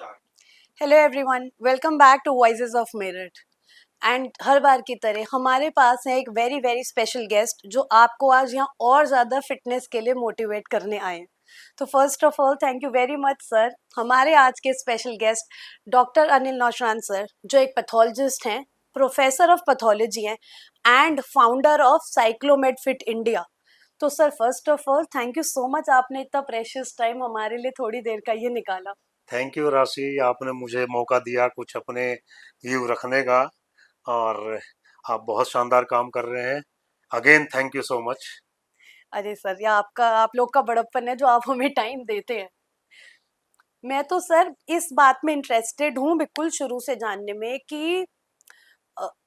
Hello everyone, welcome back to voices of Meerut. And हर बार की तरह हमारे पास है एक वेरी वेरी स्पेशल गेस्ट जो आपको आज यहाँ और ज़्यादा फिटनेस के लिए मोटिवेट करने आए हैं। तो first of all thank you very much sir. हमारे आज के special guest doctor Anil Naushran sir, जो एक पैथोलॉजिस्ट हैं, प्रोफेसर ऑफ पैथोलॉजी हैं and founder of Cyclomed Fit India. तो sir first of all thank you so much, आपने इतना प्रेशियस टाइम हमारे लिए थोड़ी देर का ये निकाला। थैंक यू राशि, आपने मुझे मौका दिया कुछ अपने व्यू रखने का। और आप बहुत शानदार काम कर रहे हैं। Again thank you so much. अरे सर, ये आपका आप लोग का बड़प्पन है जो आप हमें टाइम देते हैं। मैं तो सर इस बात में इंटरेस्टेड हूँ बिल्कुल शुरू से जानने में कि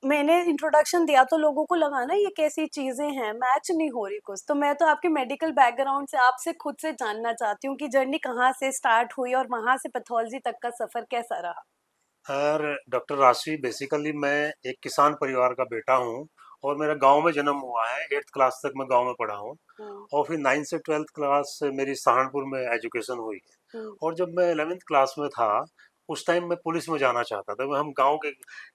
मैंने इंट्रोडक्शन दिया तो लोगों को लगा ना ये कैसी चीजें हैं, मैच नहीं हो रही कुछ। तो मैं तो आपके मेडिकल बैकग्राउंड से आपसे खुद से जानना चाहती हूँ कि जर्नी कहाँ से स्टार्ट हुई और वहां से पैथोलॉजी तक का सफर कैसा रहा। और डॉक्टर राशि, बेसिकली मैं एक किसान परिवार का बेटा हूँ और मेरा गांव में जन्म हुआ है। 8th क्लास तक मैं गांव में पढ़ा हूँ हम्म। और फिर 9th से 12th क्लास मेरी सहारनपुर में एजुकेशन हुई है। हम्म। और जब मैं 11th क्लास में था उस टाइम मैं पुलिस में जाना चाहता था। हम गांव के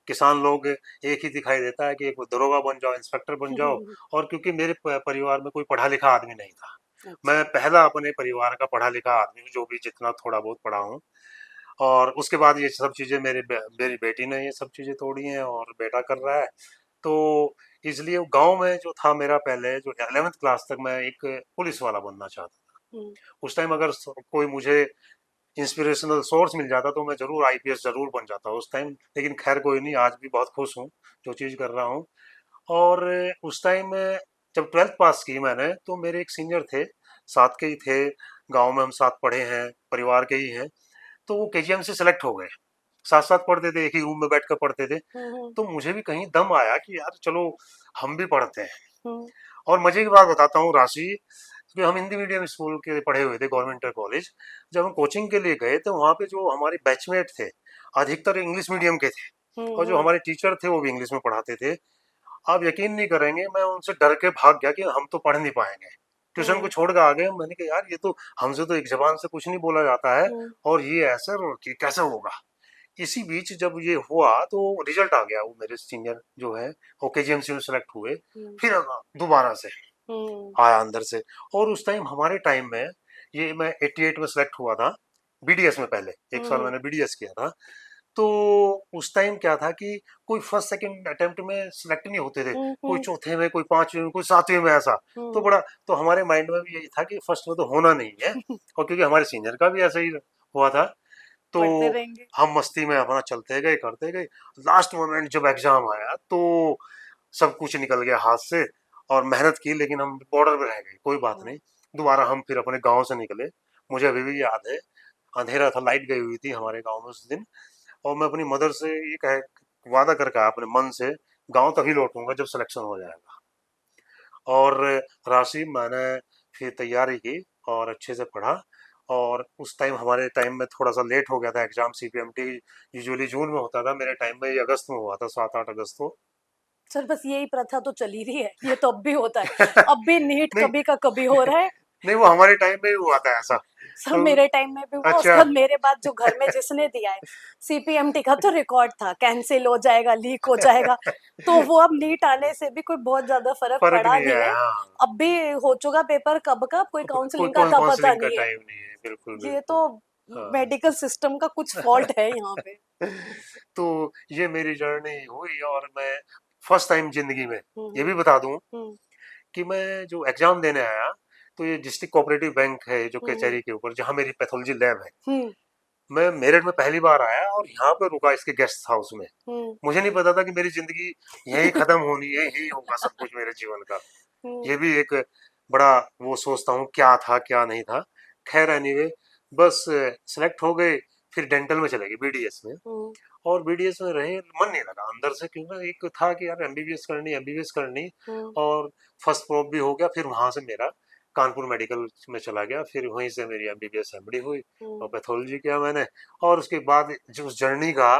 किसान लोग एक ही दिखाई देता है कि एक दरोगा बन जाओ, इंस्पेक्टर बन जाओ। और क्योंकि मेरे परिवार में कोई पढ़ा लिखा आदमी नहीं था, अच्छा। मैं पहला अपने परिवार का पढ़ा लिखा आदमी हूँ जो भी जितना थोड़ा बहुत पढ़ा हूँ। और उसके बाद ये सब चीज़ें मेरी बेटी ने ये सब चीज़ें तोड़ी हैं और बेटा कर रहा है। तो इसलिए गांव में जो था मेरा, पहले जो 11th क्लास तक मैं एक पुलिस वाला बनना चाहता था। हम्म। उस टाइम अगर कोई मुझे इंस्पिरेशनल सोर्स मिल जाता तो मैं जरूर आईपीएस जरूर बन जाता उस टाइम। लेकिन खैर कोई नहीं, आज भी बहुत खुश हूँ जो चीज़ कर रहा हूँ। और उस टाइम जब 12th पास की मैंने तो मेरे एक सीनियर थे, साथ के ही थे, गांव में हम साथ पढ़े हैं, परिवार के ही हैं। तो वो केजीएम से सेलेक्ट हो गए, साथ साथ पढ़ते थे, एक ही रूम में बैठ कर पढ़ते थे। हम्म। तो मुझे भी कहीं दम आया कि यार चलो हम भी पढ़ते हैं। हम्म। और मजे की बात बताता हूँ राशि, कि हम हिंदी मीडियम स्कूल के पढ़े हुए थे, गवर्नमेंट इंटर कॉलेज। जब हम कोचिंग के लिए गए तो वहाँ पे जो हमारे बैचमेट थे अधिकतर इंग्लिश मीडियम के थे हम्म। और जो हमारे टीचर थे वो भी इंग्लिश में पढ़ाते थे। आप यकीन नहीं करेंगे, मैं उनसे डर के भाग गया कि हम तो पढ़ नहीं पाएंगे। ट्यूशन को हम्म। छोड़ के आ गए। मैंने कहा यार ये तो हमसे तो एक जबान से कुछ नहीं बोला जाता है, हम्म। और ये ऐसा और कैसे होगा। इसी बीच जब ये हुआ तो रिजल्ट आ गया, वो मेरे सीनियर जो है वो केजीएमसी में सेलेक्ट हुए। हम्म। फिर दोबारा से हम्म। आया अंदर से। और उस टाइम हमारे टाइम में, ये मैं 88 में सेलेक्ट हुआ था बीडीएस में, पहले एक साल हम्म। मैंने बीडीएस किया था। तो उस टाइम क्या था कि कोई फर्स्ट सेकंड अटेम्प्ट में सिलेक्ट नहीं होते थे, हम्म। कोई हम्म। चौथे में, कोई पांचवें में, कोई सातवें में, ऐसा। तो हम्म। बड़ा, तो हमारे माइंड में भी यही था कि फर्स्ट में तो होना नहीं है। और क्योंकि हमारे सीनियर का भी ऐसा ही हुआ था, तो पढ़ते रहेंगे। हम मस्ती में अपना चलते गए, करते गए। लास्ट मोमेंट जब एग्जाम आया तो सब कुछ निकल गया हाथ से। और मेहनत की लेकिन हम बॉर्डर पे रह गए, कोई बात नहीं। दोबारा हम फिर अपने गांव से निकले। मुझे अभी भी याद है, अंधेरा था, लाइट गई हुई थी हमारे गांव में उस दिन। और मैं अपनी मदर से ये कह वादा करके आया अपने मन से, गांव तभी लौटूंगा जब सिलेक्शन हो जाएगा। और राशि, मैंने फिर तैयारी की और अच्छे से पढ़ा। और उस टाइम, हमारे टाइम में थोड़ा सा लेट हो गया था एग्जाम, सीपीएमटी यूजुअली जून में होता था, मेरे टाइम में ये अगस्त में हुआ था, 7-8 अगस्त को। सर बस यही प्रथा तो चली रही है, ये तो अब भी होता है। अब भी नीट नहीं, कभी का कभी हो रहा है। नहीं, वो हमारे टाइम में ही हुआ था ऐसा। सर तो मेरे टाइम में भी हुआ, उसके अच्छा। बाद मेरे बाद जो घर में जिसने दिया है सीपीएमटी का तो रिकॉर्ड था, कैंसिल हो जाएगा, लीक हो जाएगा। तो वो अब नीट आने से भी कोई बहुत ज्यादा फर्क फर्क पड़ा नहीं नहीं है, है। हाँ। अब भी हो चुका पेपर कब का, कोई कोई काउंसलिंग का था पता काउंसलिंग का नहीं है। टाइम नहीं है, बिल्कुल ये बिल्कुल। तो हाँ। मेडिकल सिस्टम का कुछ फॉल्ट है यहाँ पे। तो ये मेरी जर्नी हुई। और मैं फर्स्ट टाइम जिंदगी में, ये हम्म। भी बता दूं, हम्म। कि मैं जो एग्जाम देने आया, तो ये डिस्ट्रिक्ट कोऑपरेटिव बैंक है जो हम्म। कचहरी के ऊपर, जहाँ मेरी पैथोलॉजी लैब है। हम्म। मैं मेरठ में पहली बार आया और यहाँ पे रुका इसके गेस्ट हाउस में। हम्म। मुझे नहीं पता था कि मेरी जिंदगी यही खत्म होनी है, यही होगा सब कुछ मेरे जीवन का। हम्म। ये भी एक बड़ा, वो सोचता हूँ क्या था क्या नहीं था। खैर एनीवे, बस सिलेक्ट हो गए। फिर डेंटल में चले गए, बीडीएस में। हम्म। और बीडीएस में रहे, मन नहीं लगा अंदर से, क्योंकि एक था कि यार एमबीबीएस करनी, एमबीबीएस करनी। हम्म। और फर्स्ट प्रॉप भी हो गया, फिर वहां से मेरा कानपुर मेडिकल में चला गया, फिर वहीं से मेरी एमबीबीएस एमडी हुई और हम्म। पैथोलॉजी किया मैंने। और उसके बाद जो उस जर्नी का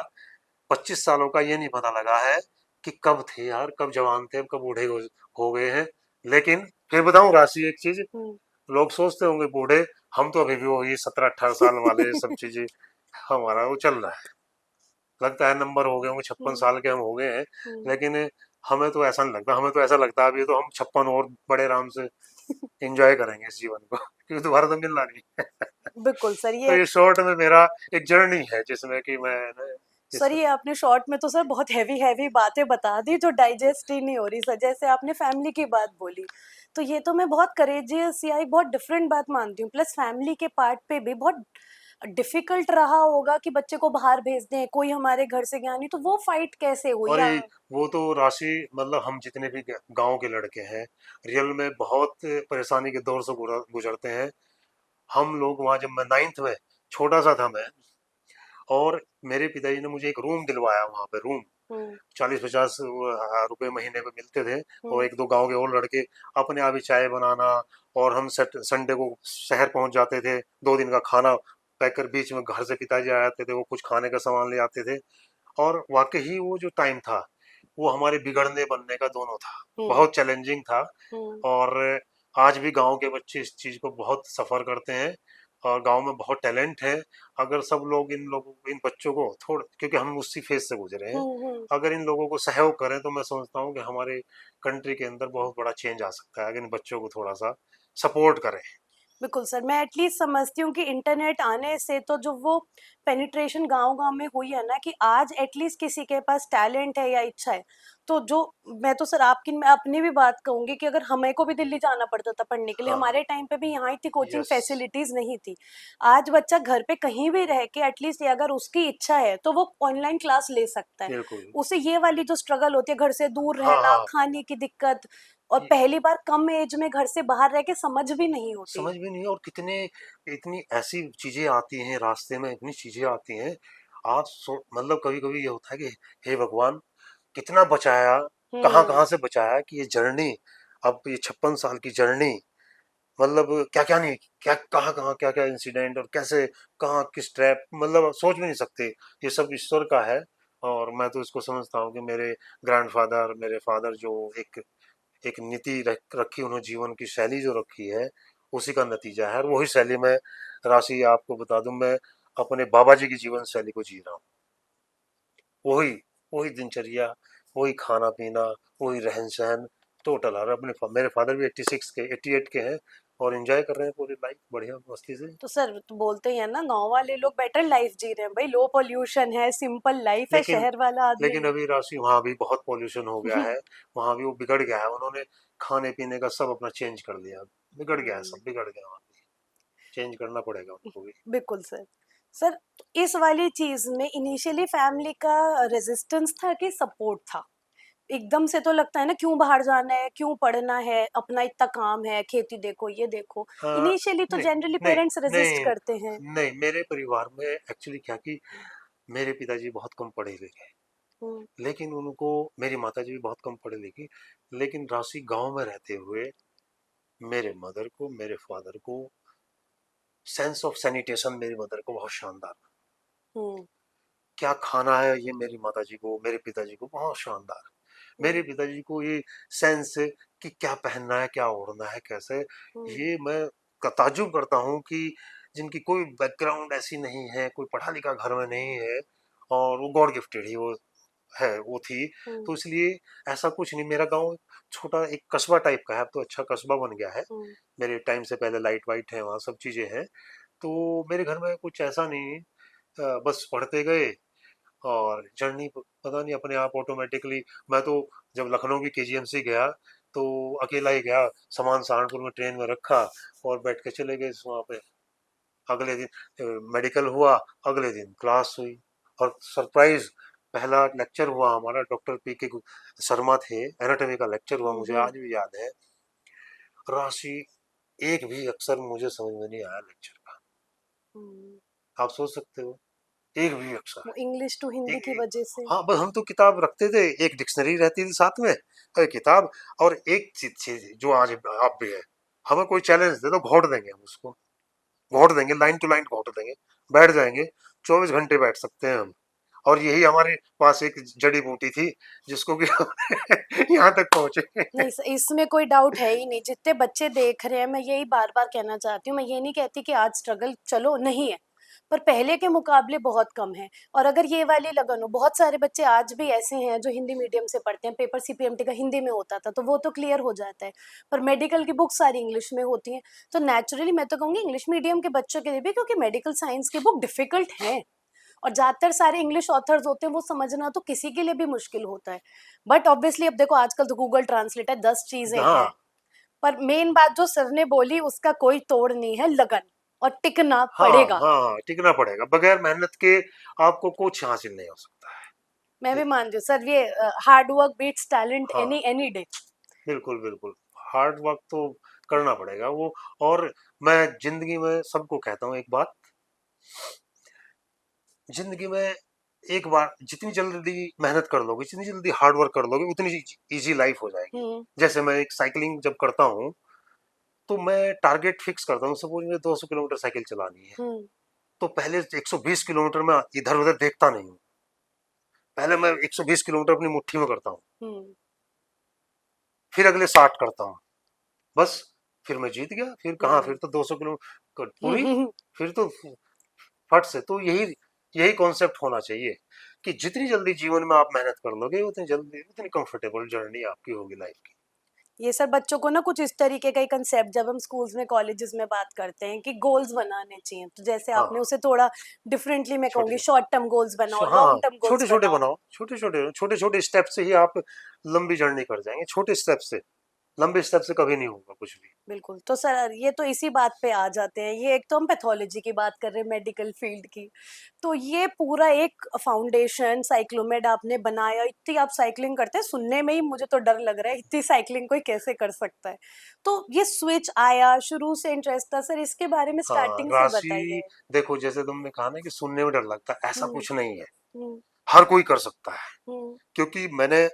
25 सालों का, ये नहीं पता लगा है कि कब थे यार, कब जवान थे, कब बूढ़े हो गए हैं। लेकिन फिर बताऊं राशि एक चीज, हम्म। लोग सोचते होंगे बूढ़े, हम तो अभी भी वही 17-18 साल वाले सब चीजें हमारा वो चल रहा है। लगता है नंबर हो गए होंगे, 56 हम्म। साल के हम हो गए हैं, हम्म। लेकिन हमें तो ऐसा नहीं लगता। हमें तो ऐसा लगता है अभी तो हम 56 और बड़े आराम से एंजॉय करेंगे इस जीवन को क्योंकि दोबारा तो मिलना नहीं। बिल्कुल सर, तो ये ये शॉर्ट में मेरा एक जर्नी है जिसमें कि मैं ना इस सर ये आपने शॉर्ट में तो सर बहुत हैवी हैवी बातें बता दी जो डाइजेस्ट ही नहीं हो रही सर। जैसे आपने फैमिली की बात बोली, तो ये तो मैं बहुत करेजियस या एक बहुत डिफरेंट बात मानती हूँ। प्लस फैमिली के पार्ट पे भी बहुत डिफिकल्ट रहा होगा कि बच्चे को बाहर भेज दें, कोई हमारे घर से गया नहीं, तो वो फाइट कैसे हुई? और ये वो तो राशि, मतलब हम जितने भी गांव के लड़के हैं रियल में बहुत परेशानी के दौर से गुजरते हैं। हम लोग वहाँ, जब मैं 9th में, छोटा सा था मैं, और मेरे पिताजी ने मुझे एक रूम दिलवाया वहाँ पे। रूम हम्म। 40-50 रुपए महीने में मिलते थे। और हम्म। एक दो गांव के और लड़के अपने आप ही चाय बनाना, और हम संडे को शहर पहुंच जाते थे, 2 दिन का खाना पैक कर, बीच में घर से पिताजी आ जाते थे, वो कुछ खाने का सामान ले आते थे। और वाकई वो जो टाइम था वो हमारे बिगड़ने बनने का दोनों था। हम्म। बहुत चैलेंजिंग था। हम्म। और आज भी गांव के बच्चे इस चीज को बहुत सफर करते हैं, और गांव में बहुत टैलेंट है। अगर सब लोग इन बच्चों को थोड़ा, क्योंकि हम उसी फेज से गुजरे हैं, हम्म। अगर इन लोगों को सहयोग करें तो मैं समझता हूँ कि हमारे कंट्री के अंदर बहुत बड़ा चेंज आ सकता है, अगर इन बच्चों को थोड़ा सा सपोर्ट करें। बिल्कुल सर, मैं एटलीस्ट समझती हूँ कि इंटरनेट आने से तो जो वो पेनिट्रेशन गांव-गांव में हुई है ना, कि आज एटलीस्ट किसी के पास टैलेंट है या इच्छा है, तो जो मैं तो सर आपकी मैं अपनी भी बात कहूँगी कि अगर हमें को भी दिल्ली जाना पड़ता था पढ़ने के लिए, हाँ, हमारे टाइम पे भी यहाँ इतनी कोचिंग यस, फैसिलिटीज़ नहीं थी। आज बच्चा घर पे कहीं भी रह के एटलीस्ट ये अगर उसकी इच्छा है, तो वो ऑनलाइन क्लास ले सकता है। बिल्कुल। उसे ये वाली जो स्ट्रगल होती है घर से दूर हाँ, रहना, हाँ, खाने की दिक्कत और ये पहली बार कम एज में घर से बाहर रह के समझ भी नहीं होती। समझ भी नहीं। और कितने, इतनी ऐसी चीजें आती हैं रास्ते में, इतनी चीजें आती हैं। आज मतलब कभी कभी ये होता है कि हे भगवान, कितना बचाया, कहाँ हुँ। कहाँ से बचाया कि ये जर्नी, अब ये 56 साल की जर्नी, मतलब क्या क्या नहीं, क्या कहाँ कहाँ क्या क्या इंसिडेंट, और कैसे कहाँ किस ट्रैप, मतलब सोच भी नहीं सकते। ये सब ईश्वर का है। और मैं तो इसको समझता हूँ कि मेरे ग्रैंडफादर, मेरे फादर जो एक एक नीति रखी, उन्होंने जीवन की शैली जो रखी है, उसी का नतीजा है। और वही शैली में, राशि आपको बता दूं, मैं अपने बाबा जी की जीवन शैली को जी रहा हूँ। वही वही दिनचर्या, वही खाना पीना, वही रहन सहन, टोटल। और मेरे फादर भी 86 के, 88 के हैं, और एंजॉय कर रहे हैं पूरी लाइफ बढ़िया मस्ती से। तो सर तो बोलते ही है ना, गाँव वाले लोग बेटर लाइफ जी रहे हैं भाई, लो पॉल्यूशन है, सिंपल लाइफ है, लेकिन शहर वाला लेकिन आदमी। अभी राशि वहाँ भी बहुत पॉल्यूशन हो गया है। वहाँ भी वो बिगड़ गया है, उन्होंने खाने पीने का सब अपना चेंज कर दिया। बिगड़ गया है, हुँ। सब बिगड़ गया वहाँ भी। चेंज करना पड़ेगा उनको भी। बिल्कुल सर। सर, इस वाली चीज़ में इनिशियली फैमिली का रेजिस्टेंस था कि सपोर्ट था? एकदम से तो लगता है ना, क्यों बाहर जाना है, क्यों पढ़ना है, अपना इतना काम है, खेती देखो, ये देखो। इनिशियली तो नहीं, जनरली नहीं, पेरेंट्स रेजिस्ट नहीं, करते हैं। नहीं, मेरे परिवार में एक्चुअली क्या कि मेरे पिताजी बहुत कम पढ़े लिखे, हुँ। लेकिन उनको, मेरी माताजी भी बहुत कम पढ़े लिखी, लेकिन राशि गांव में रहते हुए मेरे मदर को, मेरे फादर को सेंस ऑफ सैनिटेशन, मेरी मदर को बहुत शानदार। हुँ। क्या खाना है ये मेरी माताजी को, मेरे पिताजी को बहुत शानदार। मेरे हुँ। पिताजी को ये सेंस कि क्या पहनना है, क्या ओढ़ना है, कैसे, हुँ। ये मैं ताज्जुब करता हूँ कि जिनकी कोई बैकग्राउंड ऐसी नहीं है, कोई पढ़ा लिखा घर में नहीं है, और वो गॉड गिफ्टेड ही वो है, वो थी। हुँ। तो इसलिए ऐसा कुछ नहीं। मेरा गांव छोटा एक कस्बा टाइप का है, अब तो अच्छा कस्बा बन गया है। हुँ। मेरे टाइम से पहले लाइट वाइट है वहाँ, सब चीजें हैं। तो मेरे घर में कुछ ऐसा नहीं। बस पढ़ते गए, और जर्नी पता नहीं अपने आप ऑटोमेटिकली। मैं तो जब लखनऊ की केजीएमसी गया तो अकेला ही गया, सामान सहारनपुर में ट्रेन में रखा, और बैठ के चले गए वहाँ पे। अगले दिन मेडिकल हुआ, अगले दिन क्लास हुई, और सरप्राइज पहला लेक्चर हुआ हमारा, डॉक्टर पी के शर्मा थे, एनाटॉमी का लेक्चर हुआ, हुँ। मुझे हुँ। आज भी याद है। राशि एक भी अक्षर मुझे समझ में नहीं आया लेक्चर का। हुँ। आप सोच सकते हो, एक भी अक्षर। वो इंग्लिश टू हिंदी की एक, वजह से। हाँ, बस हम तो किताब रखते थे, एक डिक्शनरी रहती थी साथ में, और एक किताब, और एक चीज जो आज आप भी है, हमें कोई चैलेंज दे दो, घोट देंगे हम उसको, घोट देंगे, लाइन टू लाइन घोट देंगे, बैठ जाएंगे, 24 घंटे बैठ सकते हैं हम। और यही हमारे पास एक जड़ी बूटी थी जिसको कि यहाँ तक पहुंचे। नहीं इसमें कोई डाउट है ही नहीं, जितने बच्चे देख रहे हैं मैं यही बार बार कहना चाहती हूँ। मैं ये नहीं कहती कि आज स्ट्रगल चलो नहीं है, पर पहले के मुकाबले बहुत कम है। और अगर ये वाली लगन हो, बहुत सारे बच्चे आज भी ऐसे हैं जो हिंदी मीडियम से पढ़ते हैं, पेपर सीपीएमटी का हिंदी में होता था तो वो तो क्लियर हो जाता है, पर मेडिकल की बुक सारी इंग्लिश में होती हैं। तो नेचुरली मैं तो कहूँगी इंग्लिश मीडियम के बच्चों के लिए भी, क्योंकि मेडिकल साइंस की बुक डिफिकल्ट है और ज्यादातर सारे इंग्लिश ऑथर्स होते हैं, वो समझना तो किसी के लिए भी मुश्किल होता है। बट ऑब्वियसली अब देखो आजकल तो गूगल ट्रांसलेट है, 10 चीजें हैं। हाँ पर मेन बात जो सर ने बोली उसका कोई तोड़ नहीं है, लगन, और टिकना हाँ पड़ेगा। हाँ हाँ, टिकना पड़ेगा। बगैर मेहनत के आपको कुछ हासिल नहीं हो सकता मैं भी है। मानती हूँ सर, ये हार्ड वर्क बीट्स टैलेंट हाँ एनी एनी डे। बिल्कुल बिल्कुल, हार्ड वर्क तो करना पड़ेगा वो। और मैं जिंदगी में सबको कहता हूँ एक बात, जिंदगी में एक बार जितनी जल्दी मेहनत कर लोगे, जितनी जल्दी हार्ड वर्क कर लोगे, उतनी इजी लाइफ हो जाएगी। हम्म। जैसे मैं एक साइकिलिंग जब करता हूँ तो मैं टारगेट फिक्स करता हूँ, सपोज मुझे 200 किलोमीटर साइकिल चलानी है, हम्म। तो पहले 120 किलोमीटर में इधर उधर देखता नहीं हूँ। पहले मैं 120 किलोमीटर अपनी मुट्ठी में करता हूँ, हम्म। फिर अगले 60 करता हूँ, बस। फिर मैं जीत गया। फिर कहाँ, हम्म। फिर तो 200 किलोमीटर पूरी। हम्म। फिर तो फट से। तो यही यही कॉन्सेप्ट होना चाहिए कि जितनी जल्दी जीवन में आप मेहनत कर लोगे, उतनी जल्दी उतनी कंफर्टेबल जर्नी आपकी होगी लाइफ की। ये सर बच्चों को ना कुछ इस तरीके का ही कंसेप्ट जब हम स्कूल्स में कॉलेजेस में बात करते हैं कि गोल्स बनाने चाहिए, तो जैसे हाँ आपने उसे थोड़ा डिफरेंटली मैं छोटे कहूंगी, शॉर्ट टर्म गोल्स बनाओ, हाँ हाँ, लॉन्ग टर्म गोल्स छोटे छोटे बनाओ। बनाओ, छोटे छोटे छोटे छोटे स्टेप से ही आप लंबी जर्नी कर जाएंगे। छोटे स्टेप से, लंबे स्टेप से कभी नहीं होगा कुछ भी। बिल्कुल। तो सर ये तो इसी बात पे आ जाते हैं, ये एक तो हम पैथोलॉजी की बात कर रहे हैं, मेडिकल फील्ड की। तो ये पूरा एक फाउंडेशन साइक्लोमेड आपने बनाया, इतनी आप साइकिलिंग करते हैं, सुनने में ही मुझे तो डर लग रहा है इतनी साइकिलिंग कोई कैसे कर सकता है। तो ये स्विच आया, शुरू से इंटरेस्ट था सर, इसके बारे में हाँ स्टार्टिंग से राशि, बताइए। देखो जैसे तुमने कहा ना कि सुनने में डर लगता है, ऐसा हम्म। कुछ नहीं है। हम्म। हर कोई कर सकता है। हम्म। क्योंकि मैंने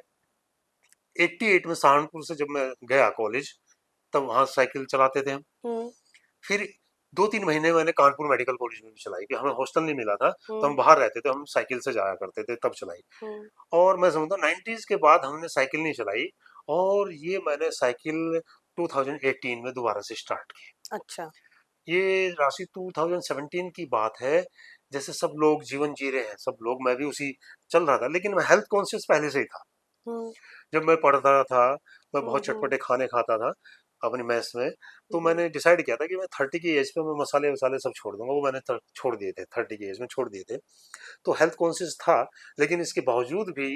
88 में सहारनपुर से जब मैं गया कॉलेज, तब वहां साइकिल चलाते थे हम। हम्म। फिर 2-3 महीने मैंने कानपुर मेडिकल कॉलेज में भी चलाई, कि हमें हॉस्टल नहीं मिला था तो हम हम्म। बाहर रहते थे, हम साइकिल से जाया करते थे, तब चलाई। हम्म। और मैं समझता हूँ 90s के बाद हमने साइकिल नहीं चलाई। और ये मैंने साइकिल 2018 में दोबारा से स्टार्ट की। अच्छा। ये राशि 2017 की बात है। जैसे सब लोग जीवन जी रहे हैं, सब लोग, मैं भी उसी चल रहा था, लेकिन मैं हेल्थ कॉन्शियस पहले से ही था। हम्म। जब मैं पढ़ता था, मैं हम्म। बहुत हम्म। चटपटे खाने खाता था अपनी मेस में। तो हम्म। मैंने डिसाइड किया था कि मैं 30 की एज पे मैं मसाले वसाले सब छोड़ दूंगा। वो मैंने छोड़ दिए थे, 30 की एज में छोड़ दिए थे। तो हेल्थ कॉन्शियस था, लेकिन इसके बावजूद भी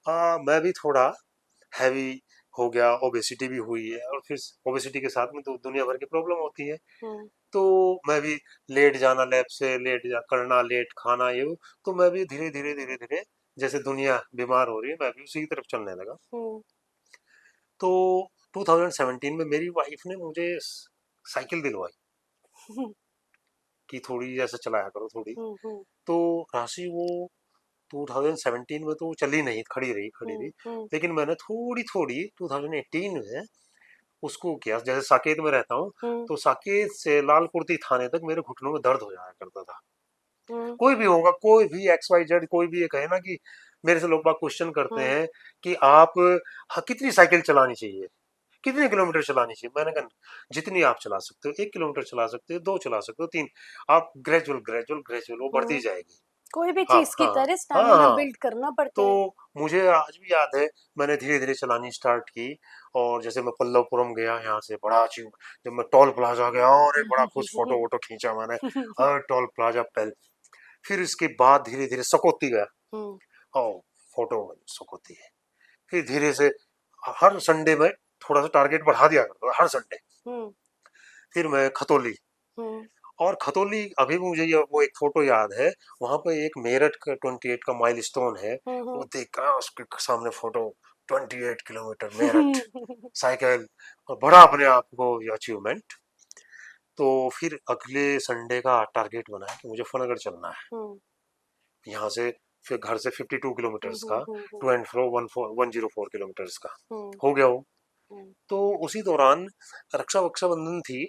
मैं भी थोड़ा हैवी हो गया, ओबेसिटी भी हुई है। और फिर ओबेसिटी के साथ में तो दुनिया भर की प्रॉब्लम होती है। हम्म। तो मैं भी लेट जाना, लैब से लेट जा करना, लेट खाना, ये वो। तो मैं भी धीरे धीरे धीरे धीरे, जैसे दुनिया बीमार हो रही है, मैं भी उसी की तरफ चलने लगा। हम्म। तो 2017 में मेरी वाइफ ने मुझे साइकिल दिलवाई हम्म। कि थोड़ी ऐसे चलाया करो थोड़ी। हम्म। तो राशि वो 2017 में तो चली नहीं, खड़ी रही खड़ी रही। हम्म। लेकिन मैंने थोड़ी थोड़ी 2018 में उसको किया। जैसे साकेत में रहता हूँ, हम्म। तो साकेत से लाल कुर्ती थाने तक मेरे घुटनों में दर्द हो जाया करता था। हम्म। कोई भी होगा, कोई भी एक्स वाई जेड, कोई भी ये कहे ना कि मेरे से लोग बाग क्वेश्चन करते हम्म। हैं कि आप, हाँ, कितनी साइकिल चलानी चाहिए, कितने किलोमीटर चलानी चाहिए। मैंने कहा जितनी आप चला सकते हो, 1 किलोमीटर चला सकते हो, 2 चला सकते हो, 3। आप ग्रेजुअल ग्रेजुअल ग्रेजुअल वो बढ़ती हम्म। जाएगी। कोई भी हाँ चीज की हाँ तरह हाँ स्टैमिना हाँ। बिल्ड करना पड़ता तो है। मुझे आज भी याद है, मैंने धीरे धीरे चलानी स्टार्ट की। और जैसे मैं पल्लवपुरम गया, यहाँ से बड़ा अचीव, जब मैं टोल प्लाजा गया, और एक बड़ा खुश फोटो वोटो खींचा मैंने। टोल प्लाजा पहले। फिर इसके बाद धीरे धीरे सकौती गया, हम्म। और फोटो सकौती है। फिर धीरे से हर संडे में थोड़ा सा टारगेट बढ़ा दिया करता था, हर संडे। हम्म। फिर मैं खतौली, हम्म। और खतौली अभी भी मुझे वो एक फोटो याद है। वहां पे एक मेरठ का 28 का माइलस्टोन है, वो देख कर उसके सामने फोटो, 28 किलोमीटर मेरठ हम्म। साइकिल, और बड़ा अपने आप को ये अचीवमेंट। तो फिर अगले संडे का टारगेट बनाया कि मुझे फनगढ़ चलना है। हम्म। यहाँ से, फिर घर से 52 किलोमीटर्स का, हम्म। टू एंड फ्रो 104 किलोमीटर्स का हम्म। हो गया वो। हम्म। तो उसी दौरान रक्षा वक्षा बंधन थी।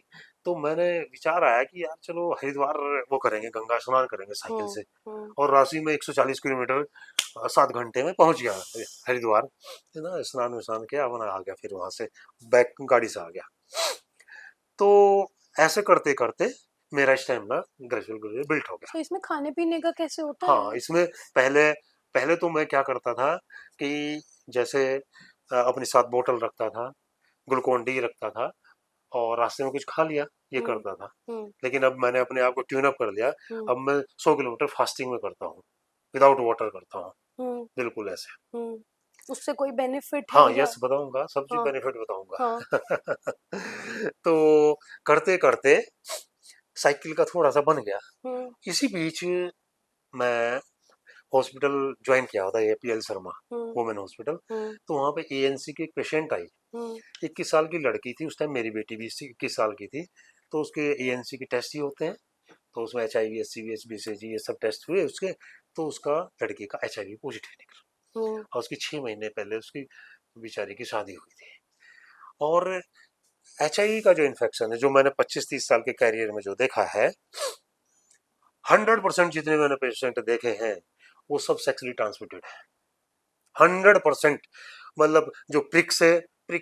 तो मैंने विचार आया कि यार चलो हरिद्वार वो करेंगे, गंगा स्नान करेंगे साइकिल हम्म। से। हम्म। और राशि में 140 किलोमीटर 7 घंटे में पहुंच गया हरिद्वार, है ना। स्नान विस्नान किया, अपना आ गया, फिर वहां से बैक गाड़ी से आ गया। तो ऐसे करते करते मेरा स्टेमिना ग्रेजुअल ग्रेजुअल बिल्ट हो गया। तो इसमें खाने पीने का कैसे होता हाँ, है? इसमें पहले पहले तो मैं क्या करता था कि जैसे अपने साथ बोतल रखता था, ग्लूकोन डी रखता था और रास्ते में कुछ खा लिया, ये हम्म। करता था। हम्म। लेकिन अब मैंने अपने आप को ट्यून अप कर लिया। हम्म। अब मैं 100 किलोमीटर फास्टिंग में करता हूँ, विदाउट वाटर करता हूँ, हम्म। बिल्कुल ऐसे। हम्म। उससे कोई बेनिफिट है हाँ, या? यस बताऊंगा, सब चीज हाँ। बेनिफिट हाँ। बताऊंगा। तो करते करते साइकिल का थोड़ा सा बन गया। हम्म। इसी बीच मैं हॉस्पिटल ज्वाइन किया होता है, APL Sharma hmm. Women hospital. Hmm. तो वहाँ पे एएनसी की एक पेशेंट आई, हम्म। 21 साल की लड़की थी। उस टाइम मेरी बेटी भी 21 साल की थी। तो उसके एएनसी के टेस्ट ही होते हैं, तो उसमें HIV HCV BCG ये सब टेस्ट हुए उसके। तो उसका लड़की का HIV पॉजिटिव निकला हम्म। और उसकी 6 महीने पहले उसकी बेचारी की शादी हुई थी। और HIV का जो इन्फेक्शन है, जो मैंने 25-30 साल के कैरियर में जो देखा है, 100% जितने मैंने पेशेंट देखे हैं वो सब सेक्सुअली ट्रांसमिटेड है। 100%। मतलब जो प्रिक्स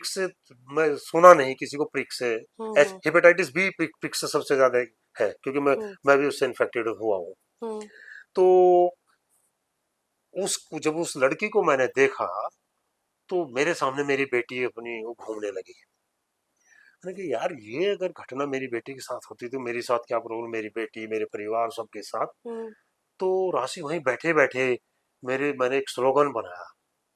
से मैं सुना नहीं किसी को प्रिक्स से। हम्म। हेपेटाइटिस बी प्रिक्स से सबसे ज्यादा है, क्योंकि मैं हम्म। मैं भी उससे इन्फेक्टेड हुआ हूँ। हम्म। तो उस जब उस लड़की को मैंने देखा तो मेरे सामने मेरी बेटी अपनी वो घूमने लगी। मैंने कहा यार, ये अगर घटना मेरी बेटी के साथ होती तो मेरे साथ क्या प्रॉब्लम, मेरी बेटी मेरे परिवार सबके साथ। हम्म। तो राशि वहीं बैठे बैठे मैंने एक स्लोगन बनाया।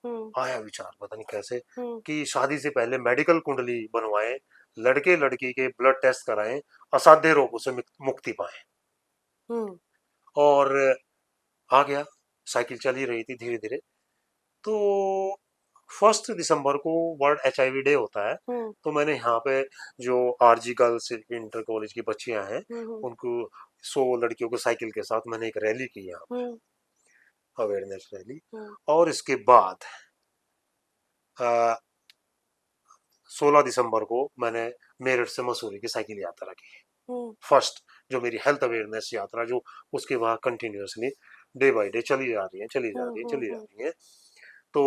हम्म। आया विचार, पता नहीं कैसे, हम्म। कि शादी से पहले मेडिकल कुंडली बनवाएं, लड़के लड़की के ब्लड टेस्ट कराएं, असाध्य रोगों से मुक्ति पाएं। हम्म। और आ गया, साइकिल चल ही रही थी धीरे धीरे। तो 1 दिसंबर को वर्ल्ड HIV डे होता है। हम्म। तो मैंने यहाँ पे जो RG गर्ल्स इंटर कॉलेज की बच्चियां हैं, हम्म। उनको 100 लड़कियों को साइकिल के साथ मैंने एक रैली की यहाँ हम्म। पे, अवेयरनेस रैली। हम्म। और इसके बाद 16 दिसंबर को मैंने मेरठ से मसूरी की साइकिल यात्रा की, हम्म। फर्स्ट, जो मेरी हेल्थ अवेयरनेस यात्रा, जो उसके बाद कंटिन्यूअसली डे बाय डे चली जा रही है, चली जा हम्म। रही है, हम्म। चली जा हम्म। रही है। तो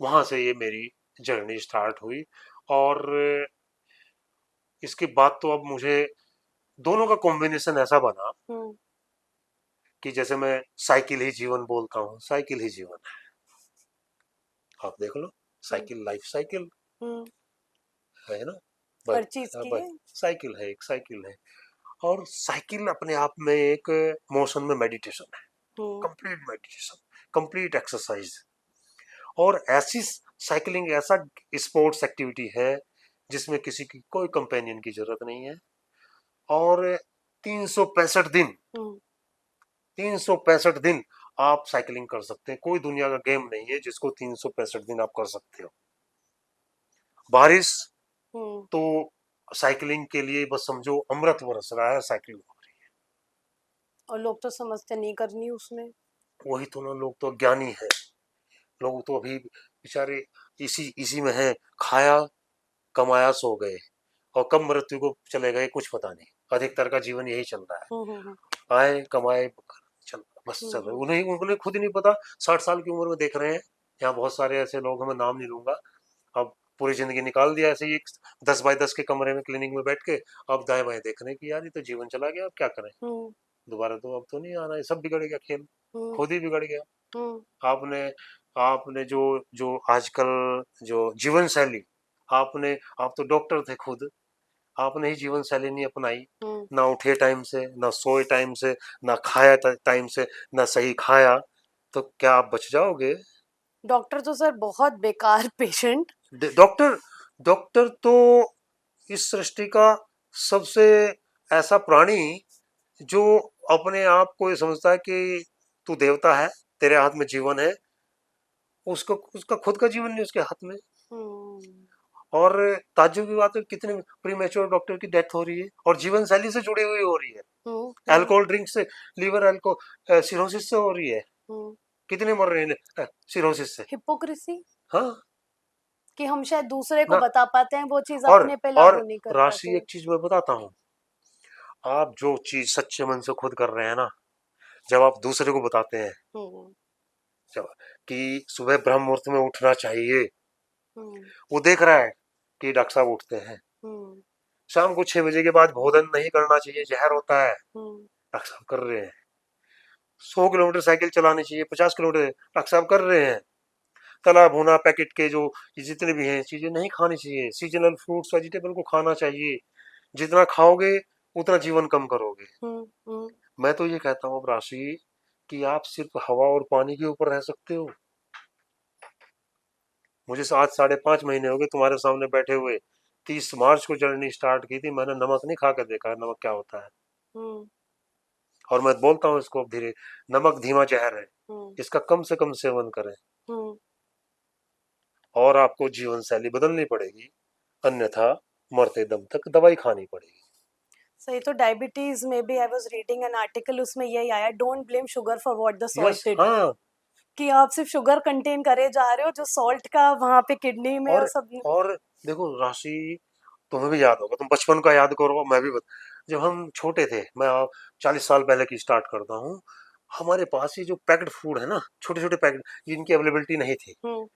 वहां से ये मेरी जर्नी स्टार्ट हुई। और इसके बाद तो अब मुझे दोनों का कॉम्बिनेशन ऐसा बना हम्म। कि जैसे मैं साइकिल ही जीवन बोलता हूँ, साइकिल ही जीवन है। आप देख लो, हम्म। साइकिल लाइफ साइकिल हम्म। है ना। हर चीज की है। साइकिल है, एक साइकिल है। और साइकिल अपने आप में एक मोशन में मेडिटेशन है, hmm. Complete meditation, complete exercise. और ऐसी साइकिलिंग ऐसा स्पोर्ट्स एक्टिविटी है जिसमें किसी की कोई कंपेनियन की जरूरत नहीं है। और 365 दिन, हम्म। 365 दिन आप साइकिलिंग कर सकते हैं। कोई दुनिया का गेम नहीं है जिसको 365 दिन आप कर सकते हो। बारिश, हम्म। तो साइकिलिंग के लिए बस समझो अमृत बरस रहा है, साइकिलिंग हो रही और लोग तो समझते नहीं करनी उसमें। है। वही तो ना, लोग तो ज्ञानी है। लोग तो अभी बेचारे इसी इसी में है, खाया कमाया सो गए, और कब मृत्यु को चले गए कुछ पता नहीं। अधिकतर का जीवन यही चल रहा हम्म। हम्म। है, आए कमाए चल, बस चल रहे। हम्म। उन्हें उन्हें खुद ही नहीं पता। 60 साल की उम्र में देख रहे हैं, यहाँ बहुत सारे ऐसे लोग हैं, मैं नाम नहीं लूंगा। अब पूरी जिंदगी निकाल दिया ऐसे ही 10 बाय 10 के कमरे में क्लिनिक में बैठ के। अब दाएं बाएं देख रहे हैं कि यार ये तो जीवन चला गया, अब क्या करें, हम्म। दोबारा तो अब तो नहीं आना, ये सब बिगड़ गया खेल, हम्म। खुद ही बिगड़ गया। हम्म। आपने आपने जो जो आजकल जो जीवन शैली, आपने आप तो डॉक्टर थे खुद, आपने ही जीवन शैली नहीं अपनाई। हम्म। ना उठे टाइम से, ना सोए टाइम से, ना खाया टाइम से, ना सही खाया, तो क्या आप बच जाओगे। डॉक्टर तो सर बहुत बेकार पेशेंट। डॉक्टर डॉक्टर तो इस सृष्टि का सबसे ऐसा प्राणी जो अपने आप को ये समझता है कि तू देवता है, तेरे हाथ में जीवन है। उसका उसका खुद का जीवन नहीं उसके हाथ में। हम्म। और ताज्जुब की बात है, कितने प्रीमेच्योर डॉक्टर की डेथ हो रही है और जीवन शैली से जुड़ी हुई हो रही है। हम्म। हम्म। अल्कोहल ड्रिंक से, लीवर अल्को सिरोसिस से हो रही है। हम्म। कितने मर रहे हैं सिरोसिस से। हिपोक्रेसी हाँ कि हम शायद दूसरे को ना। बता पाते हैं वो चीज और अपने पे और लागू नहीं कर राशि, पाते। एक चीज मैं बताता हूँ, आप जो चीज सच्चे मन से खुद कर रहे हैं ना, जब आप दूसरे को बताते हैं, हम्म। जब कि सुबह ब्रह्म मुहूर्त में उठना चाहिए, हम्म। वो देख रहा है कि डॉक्टर साहब उठते हैं, हम्म। शाम को 6 बजे के बाद भोजन नहीं करना चाहिए, जहर होता है। हम्म। डॉक्टर साहब कर रहे हैं। 100 किलोमीटर साइकिल चलानी चाहिए, 50 किलोमीटर डॉक्टर साहब कर रहे हैं। तला भुना पैकेट के जो ये जितने भी हैं चीजें नहीं खानी चाहिए। सीजनल फ्रूट्स वेजिटेबल को खाना चाहिए। जितना खाओगे उतना जीवन कम करोगे। हम्म। हम्म। मैं तो ये कहता हूँ अब राशि कि आप सिर्फ हवा और पानी के ऊपर रह सकते हो। मुझे आज 5.5 महीने हो गए तुम्हारे सामने बैठे हुए। 30 मार्च को जर्नी स्टार्ट की थी, मैंने नमक नहीं खा कर देखा है नमक क्या होता है। हम्म। और मैं बोलता हूँ इसको अब धीरे, नमक धीमा जहर है, हम्म। इसका कम से कम सेवन करें। हम्म। और आपको जीवन शैली बदलनी पड़ेगी, अन्यथा मरते दम तक दवाई खानी पड़ेगी। सही। तो डायबिटीज में भी I was reading an article, उसमें यही आया, don't blame sugar for what the yes, salt did. हाँ। कि आप सिर्फ शुगर कंटेन करे जा रहे हो, जो सॉल्ट का वहां पे किडनी में और और सब। और देखो राशि, तुम्हें भी याद होगा, तुम बचपन का याद करो, मैं भी जब हम छोटे थे, मैं 40 साल पहले की स्टार्ट करता हूँ। हमारे पास ये जो पैक्ड फूड है ना, छोटे छोटे पैकेट, जिनकी अवेलेबिलिटी नहीं थी। हम्म।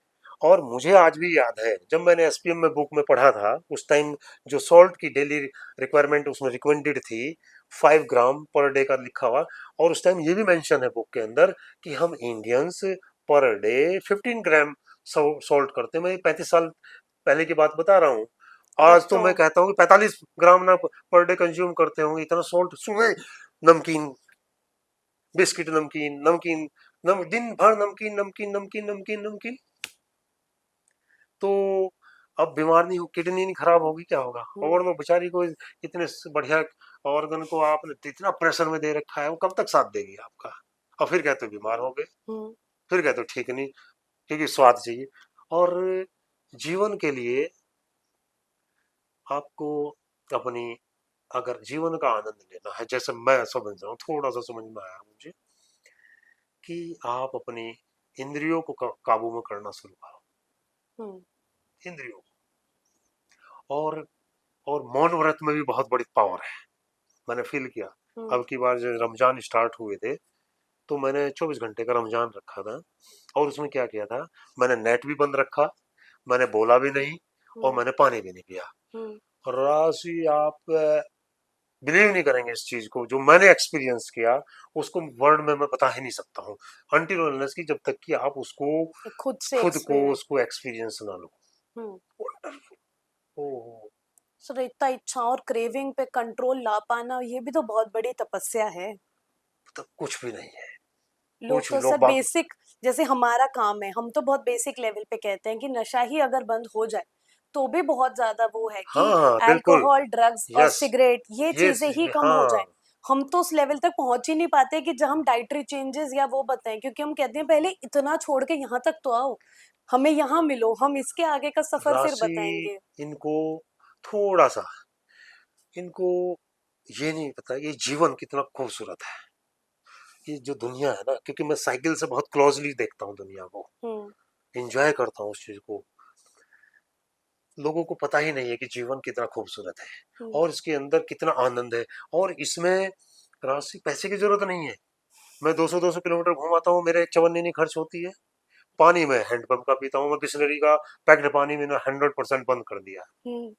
और मुझे आज भी याद है जब मैंने एसपीएम में बुक में पढ़ा था उस टाइम, जो सॉल्ट की डेली रिक्वायरमेंट उसमें रिकमेंडेड थी 5 ग्राम पर डे का लिखा हुआ। और उस टाइम ये भी मेंशन है बुक के अंदर कि हम इंडियंस पर डे 15 ग्राम सॉल्ट करते हैं। मैं 35 साल पहले की बात बता रहा हूँ। वही आज तो तो। मैं कहता हूँ कि 45 ग्राम ना पर डे कंज्यूम करते होंगे, इतना सॉल्ट। सुबह नमकीन, बिस्किट, नमकीन नमकीन, दिन भर नमकीन नमकीन नमकीन नमकीन नमकीन। तो अब बीमार नहीं हो, किडनी नहीं खराब होगी, क्या होगा। हम्म। और वो बेचारी को इतने बढ़िया ऑर्गन को आपने इतना प्रेशर में दे रखा है, वो कब तक साथ देगी आपका। और फिर कहते हो बीमार हो गए, हम्म। फिर कहते हो ठीक नहीं, क्योंकि स्वाद चाहिए। और जीवन के लिए आपको अपनी, अगर जीवन का आनंद लेना है, जैसे मैं समझ रहा हूँ, थोड़ा सा समझ में आया मुझे, कि आप अपनी इंद्रियों को काबू में करना शुरू करो। हम्म। इंद्रियों को, और मौन व्रत में भी बहुत बड़ी पावर है, मैंने फील किया। हम्म। अब की बार जब रमजान स्टार्ट हुए थे, तो मैंने 24 घंटे का रमजान रखा था। और उसमें क्या किया था, मैंने नेट भी बंद रखा, मैंने बोला भी नहीं, और हम्म। मैंने पानी भी नहीं पिया। हम्म। राशि, आप बिलीव नहीं करेंगे इस चीज को, जो मैंने एक्सपीरियंस किया उसको वर्ड में मैं बता ही नहीं सकता हूँ, अनटिल अनलेस की, जब तक कि आप उसको खुद से खुद को एक्सपीरियंस। उसको एक्सपीरियंस ना लो। हम्म। वंडरफुल। ओहो, सर, इतना इच्छा और क्रेविंग पे कंट्रोल ला पाना, ये भी तो बहुत बड़ी तपस्या है। तो कुछ भी नहीं है। लोग कुछ तो लोग सर बात, बेसिक, जैसे हमारा काम है, हम तो बहुत बेसिक लेवल पे कहते हैं कि नशा ही अगर बंद हो जाए तो भी बहुत ज्यादा वो है हाँ कि हाँ बिल्कुल, अल्कोहल, ड्रग्स और यस, सिगरेट, ये ये चीजें ही कम हो हाँ। जाए। हम तो उस लेवल तक पहुंच ही नहीं पाते कि जब हम डाइटरी चेंजेस या वो बताएं, क्योंकि हम कहते हैं पहले इतना छोड़ के यहाँ तक तो आओ, हमें यहाँ मिलो, हम इसके आगे का सफर फिर राशि, बताएंगे। इनको थोड़ा सा, इनको ये नहीं पता ये जीवन कितना खूबसूरत है। ये जो दुनिया है ना, क्योंकि मैं साइकिल से बहुत क्लोजली देखता हूँ दुनिया को, हम्म। एंजॉय करता हूँ उस चीज को। लोगों को पता ही नहीं है कि जीवन कितना खूबसूरत है, हम्म। और इसके अंदर कितना आनंद है। और इसमें राशि, पैसे की जरूरत नहीं है। मैं 200 किलोमीटर घुमाता हूँ, मेरे एक चवन्नी नहीं खर्च होती है। पानी में हैंडपंप का पीता हूँ, मैं बिस्लरी का पैक्ड पानी मैंने 100% बंद कर दिया। हम्म।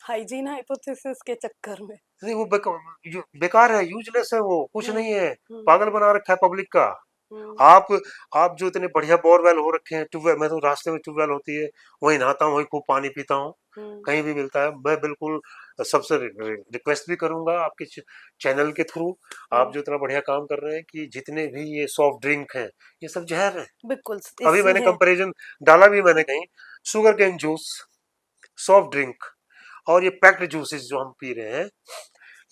हाइजीन हाइपोथेसिस के चक्कर में। नहीं, वो बेकार है, यूजलेस है, वो कुछ हम्म। नहीं है। हम्म। पागल बना रखा है पब्लिक का। हम्म। आप आप जो इतने बढ़िया बोरवेल हो रखे हैं, ट्यूबवेल, मैं तो रास्ते में ट्यूबवेल होती है वहीं नहाता हूँ, वहीं खूब पानी पीता हूँ, हम्म। कहीं भी मिलता है। मैं बिल्कुल सबसे रिक्वेस्ट भी करूंगा आपके चैनल के थ्रू, आप हम्म। जो इतना बढ़िया काम कर रहे हैं, कि जितने भी ये सॉफ्ट ड्रिंक हैं, ये सब जहर है। बिल्कुल अभी मैंने इसमें। कंपैरिजन डाला भी, मैंने कहीं sugar cane juice, soft drink, और ये पैक्ड जूसेस जो हम पी रहे हैं,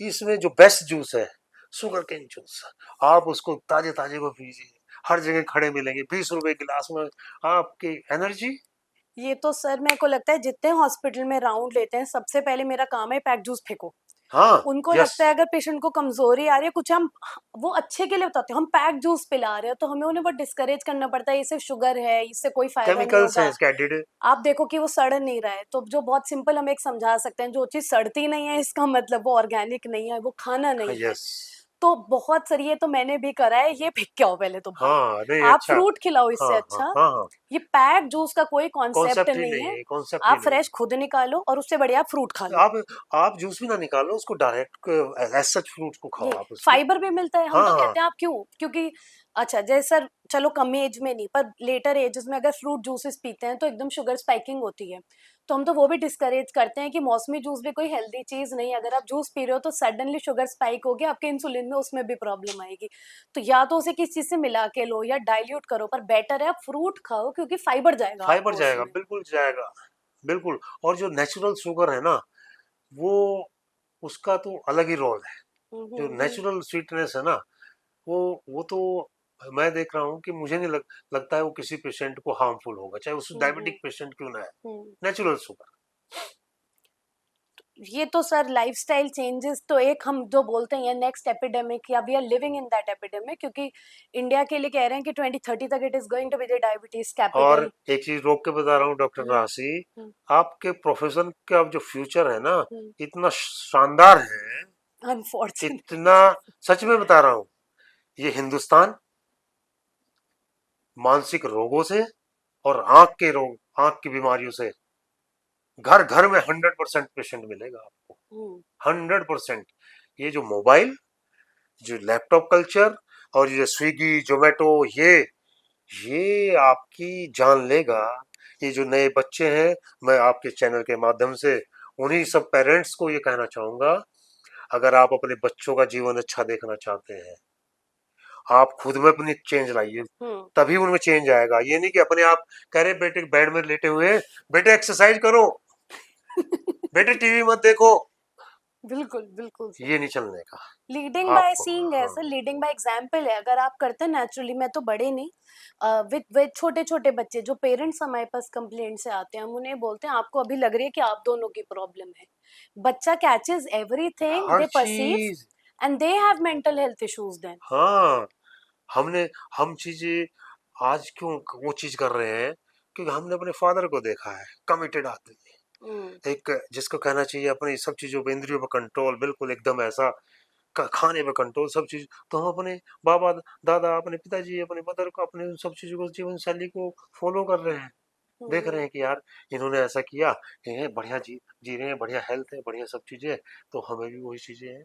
इसमें जो बेस्ट जूस है शुगर केन जूस। आप उसको ताजे ताजे को पीजिए, हर जगह खड़े मिलेंगे, 20 रुपए गिलास में आपकी एनर्जी। ये तो सर मेरे को लगता है जितने हॉस्पिटल में राउंड लेते हैं, सबसे पहले मेरा काम है पैक जूस फेंको। हाँ, उनको यस, लगता है अगर पेशेंट को कमजोरी आ रही है कुछ, हम वो अच्छे के लिए बताते हैं, हम पैक जूस पिला रहे हैं, तो हमें उन्हें बहुत डिस्करेज करना पड़ता है, ये सिर्फ शुगर है, इससे कोई फायदा नहीं केमिकल्स हैं होगा। इसके एडेड। आप देखो कि वो सड़ नहीं रहा है, तो जो बहुत सिंपल हम एक समझा सकते हैं, जो चीज सड़ती नहीं है इसका मतलब वो ऑर्गेनिक नहीं है, वो खाना हाँ, नहीं है। यस, तो बहुत सही है, तो मैंने भी करा है, ये फेंक के आओ पहले तो बाहर। हाँ नहीं आप अच्छा। फ्रूट खिलाओ हाँ इससे हाँ अच्छा। हाँ हाँ। ये पैक जूस का कोई कॉन्सेप्ट कॉन्सेप्ट ही नहीं है। नहीं, कॉन्सेप्ट ही आप नहीं। फ्रेश खुद निकालो और उससे बढ़िया फ्रूट खा लो। आप जूस भी ना निकालो उसको, डायरेक्ट एज सच फ्रूट को खाओ ये आप उसको। फाइबर भी मिलता है, हम हाँ तो हाँ। कहते हैं आप क्यों, क्योंकि अच्छा जैसे सर चलो कम एज में नहीं पर लेटर एजेस में अगर फ्रूट जूसेस पीते हैं तो एकदम शुगर स्पाइकिंग होती है। तो हम तो वो भी डिस्करेज करते हैं कि मौसमी जूस भी कोई हेल्दी चीज नहीं है। अगर आप जूस पी रहे हो तो सडनली शुगर स्पाइक होगी, आपके इंसुलिन में उसमें भी प्रॉब्लम आएगी। तो या तो उसे किसी चीज से मिला के लो या डाइल्यूट करो, पर बेटर है आप फ्रूट खाओ क्योंकि फाइबर जाएगा फाइबर आपको जाएगा, उसमें। बिल्कुल जाएगा। बिल्कुल। और जो नेचुरल शुगर है ना, वो उसका तो अलग ही रोल है। जो हम्म। नेचुरल स्वीटनेस है ना, वो तो मैं देख रहा हूँ कि मुझे नहीं लगता है वो किसी पेशेंट को हार्मफुल होगा, चाहे उस हम्म। डायबिटिक पेशेंट क्यों ना है। हम्म। Natural sugar. ये तो सर लाइफस्टाइल चेंजेस तो एक हम जो बोलते हैं नेक्स्ट एपिडेमिक, या we are living in that epidemic, क्योंकि इंडिया के लिए कह रहे हैं कि 2030 तक it is going to be the diabetes और कैपिटल। एक चीज रोक के बता रहा हूँ डॉक्टर राशि, हम्म। आपके प्रोफेशन का जो फ्यूचर है ना, हम्म। इतना शानदार है, अनफॉर्चुनेट। इतना, सच में बता रहा हूँ, ये हिंदुस्तान मानसिक रोगों से और आंख के रोग, आंख की बीमारियों से, घर घर में 100% पेशेंट मिलेगा आपको। 100%। ये जो मोबाइल, जो लैपटॉप कल्चर, और ये स्विगी जोमेटो, ये आपकी जान लेगा। ये जो नए बच्चे हैं, मैं आपके चैनल के माध्यम से उन्हीं सब पेरेंट्स को ये कहना चाहूंगा, अगर आप अपने बच्चों का जीवन अच्छा देखना चाहते हैं, आप खुद में अपनी चेंज लाइए, हम्म। तभी उनमें चेंज आएगा। ये नहीं कि अपने आप कह रहे बेटे बेड में लेटे हुए, बेटे एक्सरसाइज करो, बेटे टीवी मत देखो, बिल्कुल बिल्कुल सर। ये नहीं चलने का लीडिंग बाय आपको। सीइंग है हाँ। सर, लीडिंग बाय एग्जाम्पल है। अगर आप करते हैं नेचुरली, मैं तो बड़े नहीं, विद छोटे छोटे बच्चे जो पेरेंट्स हमारे पास कंप्लेंट से आते हैं, हम उन्हें बोलते हैं आपको अभी लग रही है कि आप दोनों की प्रॉब्लम है। बच्चा कैचेस एवरीथिंग हर दे परसीव चीज। And they have mental health issues then. हाँ। हमने हम चीजें आज क्यों वो चीज कर रहे हैं, क्योंकि हमने अपने फादर को देखा है, कमिटेड आदमी, हम्म। एक जिसको कहना चाहिए अपनी सब चीजों पे, इंद्रियों पर कंट्रोल, बिल्कुल एकदम ऐसा, खाने पे कंट्रोल, सब चीज। तो हम अपने बाबा दादा, अपने पिताजी, अपने मदर को, अपने उन सब चीजों को, जीवन शैली को फॉलो कर रहे हैं, देख रहे हम्म। हैं कि यार इन्होंने ऐसा किया, ये बढ़िया जी रहे हैं, बढ़िया हेल्थ है, बढ़िया सब चीजें, तो हमें भी वही चीजें हैं।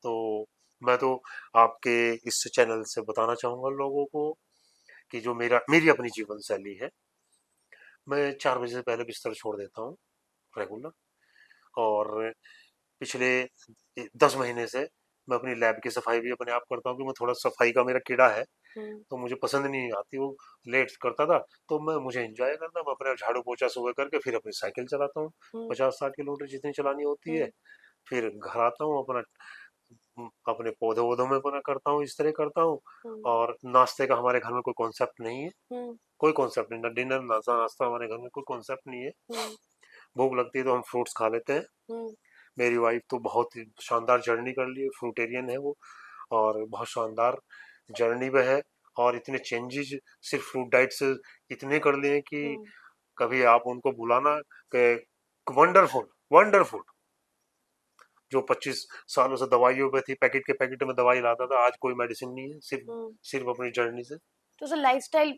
तो मैं तो आपके इस चैनल से बताना चाहूंगा लोगों को कि जो मेरी अपनी जीवन शैली है, मैं 4 बजे से पहले बिस्तर छोड़ देता हूँ रेगुलर। और पिछले 10 महीने से मैं अपनी लैब की सफाई भी अपने आप करता हूँ, कि मैं थोड़ा सफाई का मेरा कीड़ा है, हम्म। तो मुझे पसंद नहीं आती वो, लेट करता था, तो मैं मुझे एंजॉय करता, मैं अपने झाड़ू पोछा सुबह करके फिर अपनी साइकिल चलाता हूँ, हम्म। 50-60 किलोमीटर जितनी चलानी होती है। हम्म। फिर घर आता हूँ, अपना अपने पौधे वोधों में अपना करता हूँ, इस तरह करता हूँ। हम्म। और नाश्ते का हमारे घर में कोई कॉन्सेप्ट नहीं है, हम्म। कोई कॉन्सेप्ट नहीं, ना डिनर नाश्ता नाश्ता हमारे घर में कोई कॉन्सेप्ट नहीं है। हम्म। भूख लगती है तो हम फ्रूट्स खा लेते हैं। हम्म। मेरी वाइफ तो बहुत ही शानदार जर्नी कर ली है, फ्रूटेरियन है वो, और बहुत शानदार जर्नी पे है। और इतने चेंजेस सिर्फ फ्रूट डाइट से इतने कर लिए हैं कि हम्म। कभी आप उनको बुलाना कि वंडरफुल, वंडरफुल। जो 25 सालों से दवाइयों पे थी, पैकेट के पैकेट में दवाई लाता था, आज कोई मेडिसिन नहीं है, सिर्फ हम्म। सिर्फ अपनी जर्नी से। तो सर लाइफस्टाइल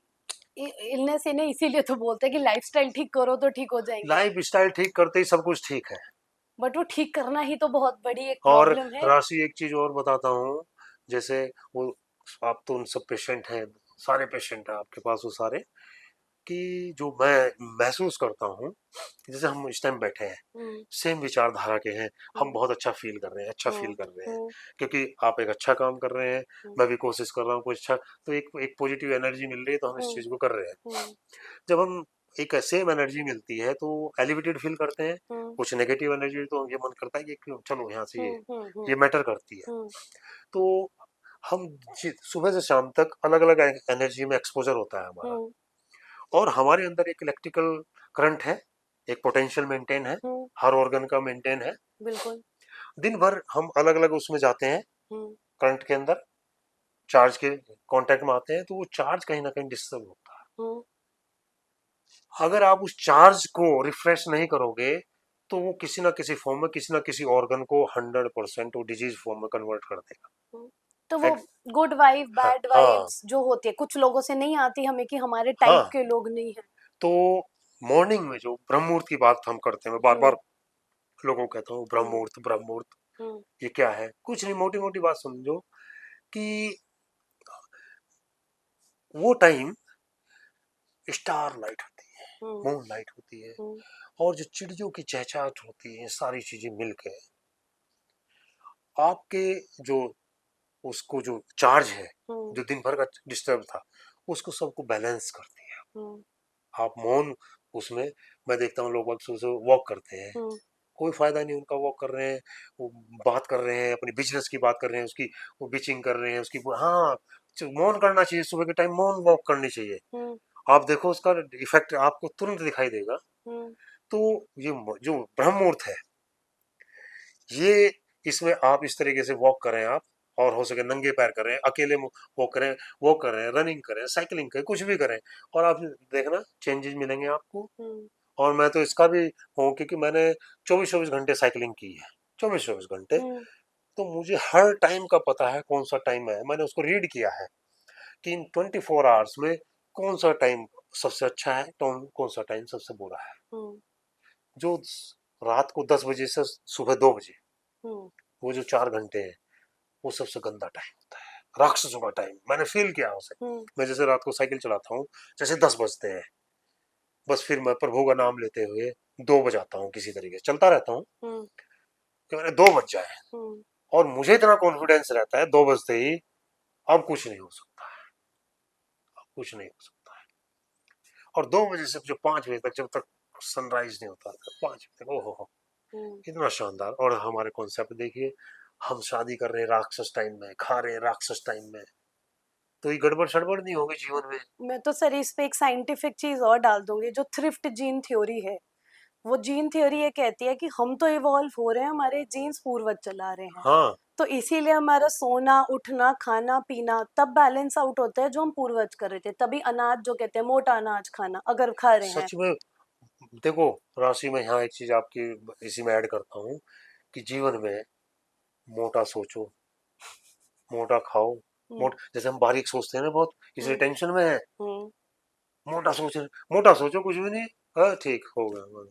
इलनेस इन्हें इसीलिए तो बोलते हैं कि लाइफस्टाइल ठीक करो तो ठीक हो जाएंगे। लाइफ स्टाइल ठीक करते ही सब कुछ ठीक है। बट वो ठीक करना ही तो बहुत बड़ी एक और प्रॉब्लम है। राशि एक चीज और बताता हूँ, जैसे वो, आप तो उन सब पेशेंट हैं, सारे पेशेंट हैं आपके पास वो सारे, कि जो मैं महसूस करता हूँ, जैसे हम इस टाइम बैठे हैं, हम्म। सेम विचारधारा के हैं, हम हम्म। बहुत अच्छा फील कर रहे हैं, अच्छा फील हम्म। कर रहे हैं, हम्म। क्योंकि आप एक अच्छा काम कर रहे हैं, हम्म। मैं भी कोशिश कर रहा हूँ कुछ अच्छा, तो एक एक पॉजिटिव एनर्जी मिल रही है, तो हम इस हम्म। चीज को कर रहे हैं। हम्म। जब हम एक सेम एनर्जी मिलती है तो एलिवेटेड फील करते हैं। हम्म। कुछ नेगेटिव एनर्जी तो ये मन करता है कि क्यों, चलो यहाँ से हम्म। हम्म। ये मैटर करती है। हम्म। तो हम सुबह से शाम तक अलग अलग एनर्जी में एक्सपोजर होता है हमारा, हम्म। और हमारे अंदर एक इलेक्ट्रिकल करंट है, एक पोटेंशियल मेंटेन है, हम्म। हर ऑर्गन का मेंटेन है। बिल्कुल। दिन भर हम अलग अलग उसमें जाते हैं, हम्म। करंट के अंदर, चार्ज के कांटेक्ट में आते हैं, तो वो चार्ज कहीं ना कहीं डिस्टर्ब होता है। हम्म। अगर आप उस चार्ज को रिफ्रेश नहीं करोगे, तो वो किसी ना किसी फॉर्म में, किसी ना किसी ऑर्गन को 100% वो डिजीज फॉर्म में कन्वर्ट कर देगा। हम्म। तो वो Ex- गुड वाइब हाँ बैड हाँ वाइब्स जो होती है, कुछ लोगों से नहीं आती हमें कि हमारे टाइप हाँ। के लोग नहीं है। तो मॉर्निंग में जो ब्रह्म मुहूर्त की बात हम करते हैं, मैं बार बार हम्म। लोगों को कहता हूँ ब्रह्म हम्म। मुहूर्त ब्रह्म मुहूर्त, हम्म। ये क्या है? कुछ नहीं, मोटी मोटी बात समझो कि वो टाइम स्टार लाइट होती है, हम्म। मून लाइट होती है, हम्म। और जो चिड़ियों की चहचहाट होती है, सारी चीजें मिलके आपके जो उसको जो चार्ज है, हम्म। जो दिन भर का डिस्टर्ब था, उसको सबको बैलेंस करती है। हम्म। आप मौन उसमें, मैं देखता हूँ लोग वक्त सुबह वॉक करते हैं, हम्म। कोई फायदा नहीं उनका, वॉक कर रहे हैं, वो बात कर रहे हैं, अपनी बिजनेस की बात कर रहे हैं, उसकी वो बिचिंग कर रहे हैं उसकी, हाँ, मौन करना चाहिए, सुबह के टाइम मौन वॉक करनी चाहिए। हम्म। आप देखो उसका इफेक्ट आपको तुरंत दिखाई देगा। हम्म। तो ये जो ब्रह्म मुहूर्त है, ये इसमें आप इस तरीके से वॉक करें आप, और हो सके नंगे पैर करें, अकेले वॉक करें, वॉक करें, रनिंग करें, साइकिलिंग करें, कुछ भी करें, और आप देखना चेंजेस मिलेंगे आपको। हम्म। और मैं तो इसका भी हूँ, क्योंकि मैंने 24-24 घंटे साइकिलिंग की है, 24-24 घंटे। हम्म। तो मुझे हर टाइम का पता है कौन सा टाइम है, मैंने उसको रीड किया है कि इन 24 आवर्स में कौन सा टाइम सबसे अच्छा है, कौन सा टाइम सबसे बुरा है। हम्म। जो रात को 10 बजे से सुबह 2 बजे, हम्म। वो जो 4 घंटे हैं, वो सबसे गंदा टाइम होता है, राक्षसों का टाइम, मैंने फील किया उसे। हम्म। मैं जैसे रात को साइकिल चलाता हूँ, जैसे 10 बजते हैं, बस फिर मैं प्रभु का नाम लेते हुए 2 बजाता हूँ, किसी तरीके से चलता रहता हूँ हम्म। कि मैंने 2 बज जाए, हम्म। और मुझे इतना कॉन्फिडेंस रहता है 2 बजते ही, अब कुछ नहीं हो सकता है, अब कुछ नहीं हो सकता है। और 2 बजे से जो 5 बजे तक, जब तक सनराइज नहीं होता था, 5 बजे तक, ओहो हो, हम्म। इतना शानदार। और हमारे कॉन्सेप्ट देखिए, हम शादी कर रहे हैं राक्षस टाइम में, खा रहे हैं राक्षस टाइम में, तो ये गड़बड़ सड़बड़ नहीं होगी जीवन में। मैं तो सर इस पे एक साइंटिफिक चीज और डाल दूंगी, जो थ्रिफ्ट जीन थ्योरी है। वो जीन थ्योरी ये कहती है कि हम तो इवॉल्व हो रहे हैं, हमारे जीन्स पूर्वज चला रहे हैं। हाँ, तो इसीलिए हमारा सोना उठना खाना पीना तब बैलेंस आउट होता है जो हम पूर्वज कर रहे थे, तभी अनाज जो कहते हैं मोटा अनाज खाना अगर खा रहे हैं। सच में। देखो राशि में, यहाँ एक चीज आपकी इसी में ऐड करता हूँ कि जीवन में मोटा सोचो, मोटा खाओ, हम्म। जैसे हम बारीक सोचते हैं ना बहुत, इसलिए हम्म। टेंशन में है। हम्म। मोटा सोच रहे, मोटा सोचो, कुछ भी नहीं, हाँ ठीक हो गया,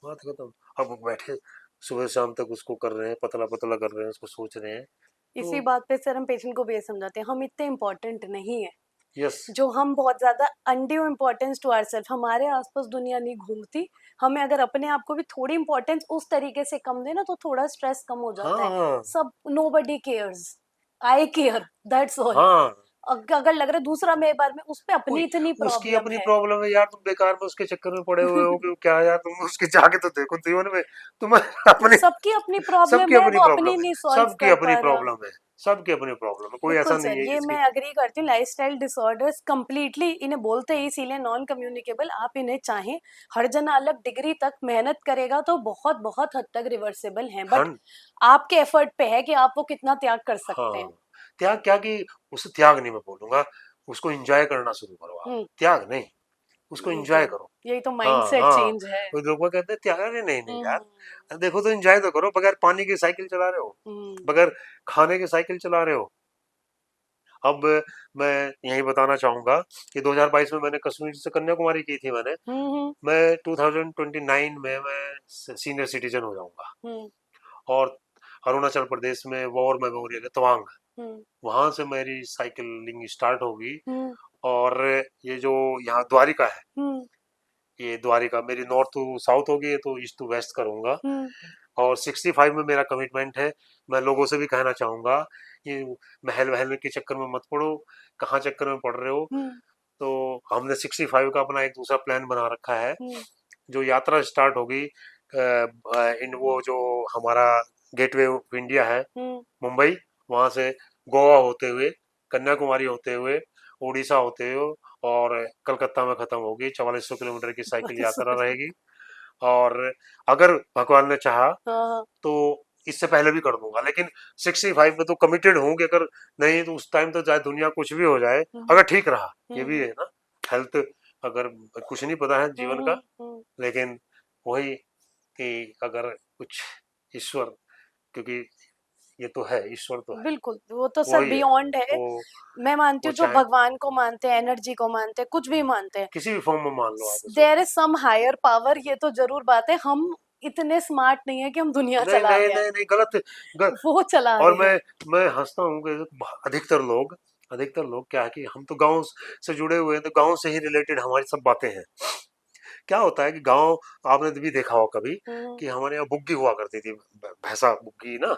बात खत्म। अब बैठे सुबह शाम तक उसको कर रहे हैं, पतला पतला कर रहे हैं, उसको सोच रहे हैं। तो इसी बात पे सर हम पेशेंट को भी ये समझाते हैं, हम इतने इम्पोर्टेंट नहीं है यस, जो हम बहुत ज्यादा अनड्यू इम्पोर्टेंस टू आवरसेल्फ, हमारे आसपास दुनिया नहीं घूमती। हमें अगर अपने आप को भी थोड़ी इम्पोर्टेंस उस तरीके से कम देना तो थोड़ा स्ट्रेस कम हो हाँ जाता है। हाँ सब nobody cares, I care, that's all. हाँ। अगर लग रहा है दूसरा मेरे बारे में, उस पे अपनी कोई इतनी उसकी प्रॉब्लम अपनी है। प्रॉब्लम है यार, तुम बेकार में उसके चक्कर में पड़े हुए हो कि क्या यार, तुम उसके जाके तो देखो जीवन में, तुम अपनी, सबकी अपनी प्रॉब्लम सबकी है, अपनी वो अपनी प्रॉब्लम है, नहीं सॉल्व सबकी कर अपनी पा रहा। प्रॉब्लम है, सबकी अपनी प्रॉब्लम है, कोई बिल्कुल ऐसा सर, नहीं है ये जिसकी। मैं अग्री करती हूँ, लाइफस्टाइल डिसऑर्डर्स कंप्लीटली इन्हें बोलते हैं, इसीलिए नॉन कम्युनिकेबल। आप इन्हें चाहें, हर जना अलग डिग्री तक मेहनत करेगा तो बहुत बहुत हद तक रिवर्सेबल हैं, बट हन आपके एफर्ट पे है कि आप वो कितना त्याग कर सकते हाँ, हैं। त्याग क्या, कि उसे त्याग नहीं मैं बोलूंगा, उसको एंजॉय करना शुरू करो आप, हम्म। त्याग नहीं, उसको एंजॉय करो। यही तो हाँ माइंडसेट हाँ। चेंज है। कोई लोग कहते हैं त्याग, अरे नहीं नहीं हम्म। यार, देखो तो एंजॉय तो करो, बगैर पानी की साइकिल चला रहे हो, हम्म। बगैर खाने की साइकिल चला रहे हो। अब मैं यही बताना चाहूंगा कि 2022 में मैंने कश्मीर से कन्याकुमारी की थी मैंने। हम्म। मैं 2029 में मैं सीनियर सिटीजन हो जाऊंगा, हम्म। और अरुणाचल प्रदेश में वॉर मेमोरियल है तवांग, हम्म। वहां से मेरी साइकिलिंग स्टार्ट होगी। हम्म। और ये जो यहाँ द्वारिका है, हम्म। ये द्वारिका मेरी नॉर्थ टू साउथ होगी, तो ईस्ट टू वेस्ट करूंगा। हम्म। और 65 में मेरा कमिटमेंट है। मैं लोगों से भी कहना चाहूंगा, ये महल वहल के चक्कर में मत पड़ो, कहाँ चक्कर में पड़ रहे हो। हम्म। तो हमने 65 का अपना एक दूसरा प्लान बना रखा है, हम्म। जो यात्रा स्टार्ट होगी इन वो जो हमारा गेटवे ऑफ इंडिया है, हम्म। मुंबई, वहां से गोवा होते हुए, कन्याकुमारी होते हुए, उड़ीसा होते हुए, और कलकत्ता में खत्म होगी। 4400 किलोमीटर की साइकिल यात्रा रहेगी। और अगर भगवान ने चाहा हाँ। तो इससे पहले भी कर दूंगा, लेकिन 65 में तो कमिटेड हूँ कि अगर नहीं तो उस टाइम तो चाहे दुनिया कुछ भी हो जाए, हम्म। अगर ठीक रहा, ये भी हम्म। है ना, हेल्थ, अगर कुछ नहीं पता है जीवन का, हम्म। हम्म। लेकिन वही कि अगर कुछ ईश्वर, क्योंकि ये तो है, ईश्वर तो है, बिल्कुल, वो तो सर वही है। बियॉन्ड है। वो मैं मानती वो हूँ जो चाहे भगवान को मानते हैं, एनर्जी को मानते हैं, कुछ भी मानते हैं, किसी भी फॉर्म में मान लो आप उसे। There is some higher power, ये तो जरूर बात है। हम इतने स्मार्ट नहीं है कि हम दुनिया नहीं चला नहीं रहे हैं, नहीं नहीं, गलत वो चला और रहे हैं। मैं हंसता हूँ कि अधिकतर लोग क्या है कि हम तो गांव से जुड़े हुए हैं, तो गांव से ही रिलेटेड हमारी सब बातें हैं। क्या होता है कि गांव, आपने भी देखा होगा कभी हम्म। कि हमारे यहाँ बुग्गी हुआ करती थी, भैंसा बुग्गी ना,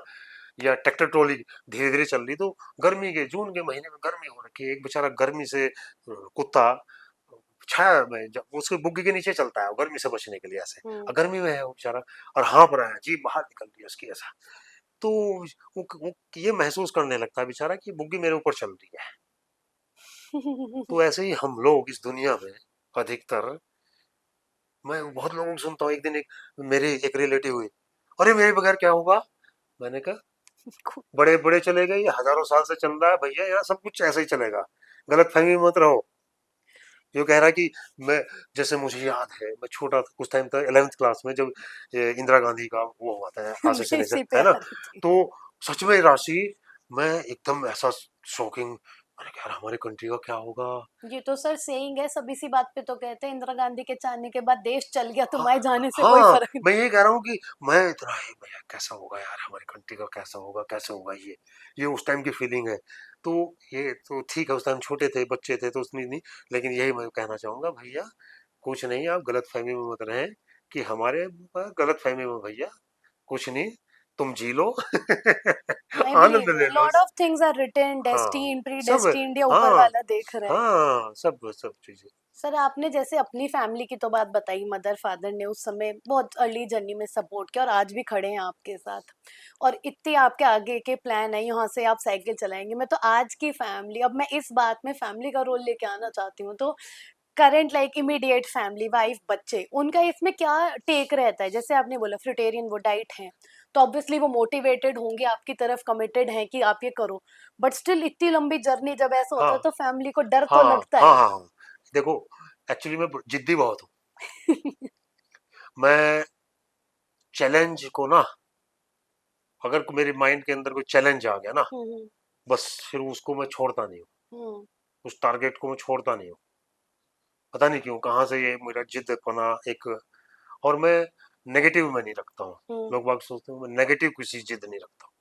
या ट्रैक्टर ट्रॉली धीरे धीरे चल रही, तो गर्मी के जून के महीने में गर्मी हो रखी है, एक बेचारा गर्मी से कुत्ता छाया में जब उसके बुग्गी के नीचे चलता है वो गर्मी से बचने के लिए ऐसे, हम्म। और गर्मी में है वो बेचारा और हाँफ रहा है, जीभ बाहर निकल रही है उसकी ऐसा, तो वो ये महसूस करने लगता है बेचारा कि बुग्गी मेरे ऊपर चल रही है। तो ऐसे ही हम लोग इस दुनिया में अधिकतर, मैं बहुत लोगों को सुनता हूँ, एक दिन एक मेरे एक रिलेटिव हुई, अरे मेरे बगैर क्या होगा, मैंने कहा बड़े बड़े चले गए, ये हजारों साल से चल रहा है भैया, यहाँ सब कुछ ऐसे ही चलेगा, गलत फहमी में मत रहो। जो कह रहा है कि मैं, जैसे मुझे याद है मैं छोटा था, कुछ टाइम था 11th क्लास में, जब ये इंदिरा गांधी का वो हुआ था मैं असैसिनेशन इसी पे है ना, आ रही थी। तो सच में राशि, मैं एकदम ऐसा शॉकिंग, मैंने कहा यार हमारे कंट्री का क्या होगा। ये तो सर सेइंग है, सब इसी बात पे तो कहते हैं, इंदिरा गांधी के जाने के बाद देश चल गया, हाँ तुम्हारे जाने से कोई हाँ, फर्क नहीं। मैं ये कह रहा हूँ कि मैं इतना ही भैया कैसा होगा यार, हमारी कंट्री का कैसा होगा ये उस टाइम की फीलिंग है। तो ये तो ठीक है, उस टाइम छोटे थे, बच्चे थे, तो उसमें नहीं, लेकिन यही मैं कहना चाहूंगा भैया, कुछ नहीं, आप गलत फहमी में मत रहें कि हमारे गलत फहमी में भैया कुछ नहीं, तुम जी लो आई आनंद बिलीव ले लो। Lot of things are written, हाँ डेस्टिन, प्री सब, डेस्टिन्ड, या ऊपर हाँ वाला देख रहा है। हाँ, सब सब चीजें। सर आपने जैसे अपनी फैमिली की तो बात बताई, मदर फादर ने उस समय बहुत अर्ली जर्नी में सपोर्ट किया और आज भी खड़े हैं आपके साथ, और इतनी आपके आगे के प्लान है, यहाँ से आप साइकिल चलाएंगे। मैं तो आज की फैमिली, अब मैं इस बात में फैमिली का रोल लेके आना चाहती हूँ, तो current like immediate family, wife, बच्चे, उनका इसमें क्या टेक रहता है? जैसे आपने बोला फ्रूटेरियन वो डाइट है, तो ऑब्वियसली वो मोटिवेटेड होंगे आपकी तरफ, कमिटेड हैं कि आप ये करो, बट स्टिल इतनी लंबी जर्नी जब ऐसा होता हाँ है तो फैमिली को डर तो हाँ लगता हाँ है। हाँ हाँ, देखो एक्चुअली मैं जिद्दी बहुत हूँ, मैं चैलेंज को ना, अगर मेरे माइंड के अंदर कोई चैलेंज आ गया ना, हम्म। बस फिर उसको मैं छोड़ता नहीं हूँ, हम्म। उस टारगेट को मैं छोड़ता नहीं हूँ, पता नहीं क्यों कहाँ से ये मेरा जिद्दपना एक, और मैं नेगेटिव में नहीं रखता हूँ। हम्म। लोग बाग सोचते हैं मैं नेगेटिव किसी जिद नहीं रखता हूँ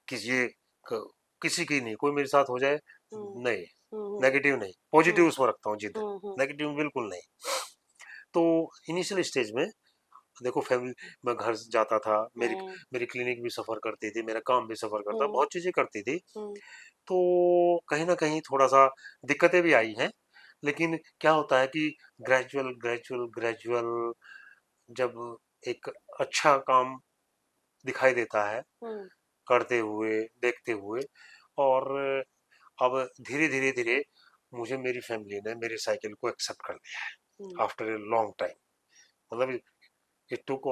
कि ये क- किसी की नहीं, कोई मेरे साथ हो जाए, हम्म। नहीं, हम्म। नेगेटिव नहीं, पॉजिटिव हम्म। उसमें रखता हूँ जिद, हम्म। नेगेटिव बिल्कुल नहीं। तो इनिशियल स्टेज में देखो फैमिली, मैं घर जाता था, मेरी हम्म। मेरी क्लिनिक भी सफर करती थी, मेरा काम भी सफर करता, हम्म। बहुत चीजें करती थी, हम्म। तो कहीं ना कहीं थोड़ा सा दिक्कतें भी आई हैं, लेकिन क्या होता है कि ग्रेजुअल ग्रेजुअल ग्रेजुअल जब एक अच्छा काम दिखाई देता है हम्म। करते हुए, देखते हुए, और अब धीरे धीरे धीरे मुझे मेरी फैमिली ने मेरी साइकिल को एक्सेप्ट कर हम्म। लिया आफ्टर ए लॉन्ग टाइम, मतलब it took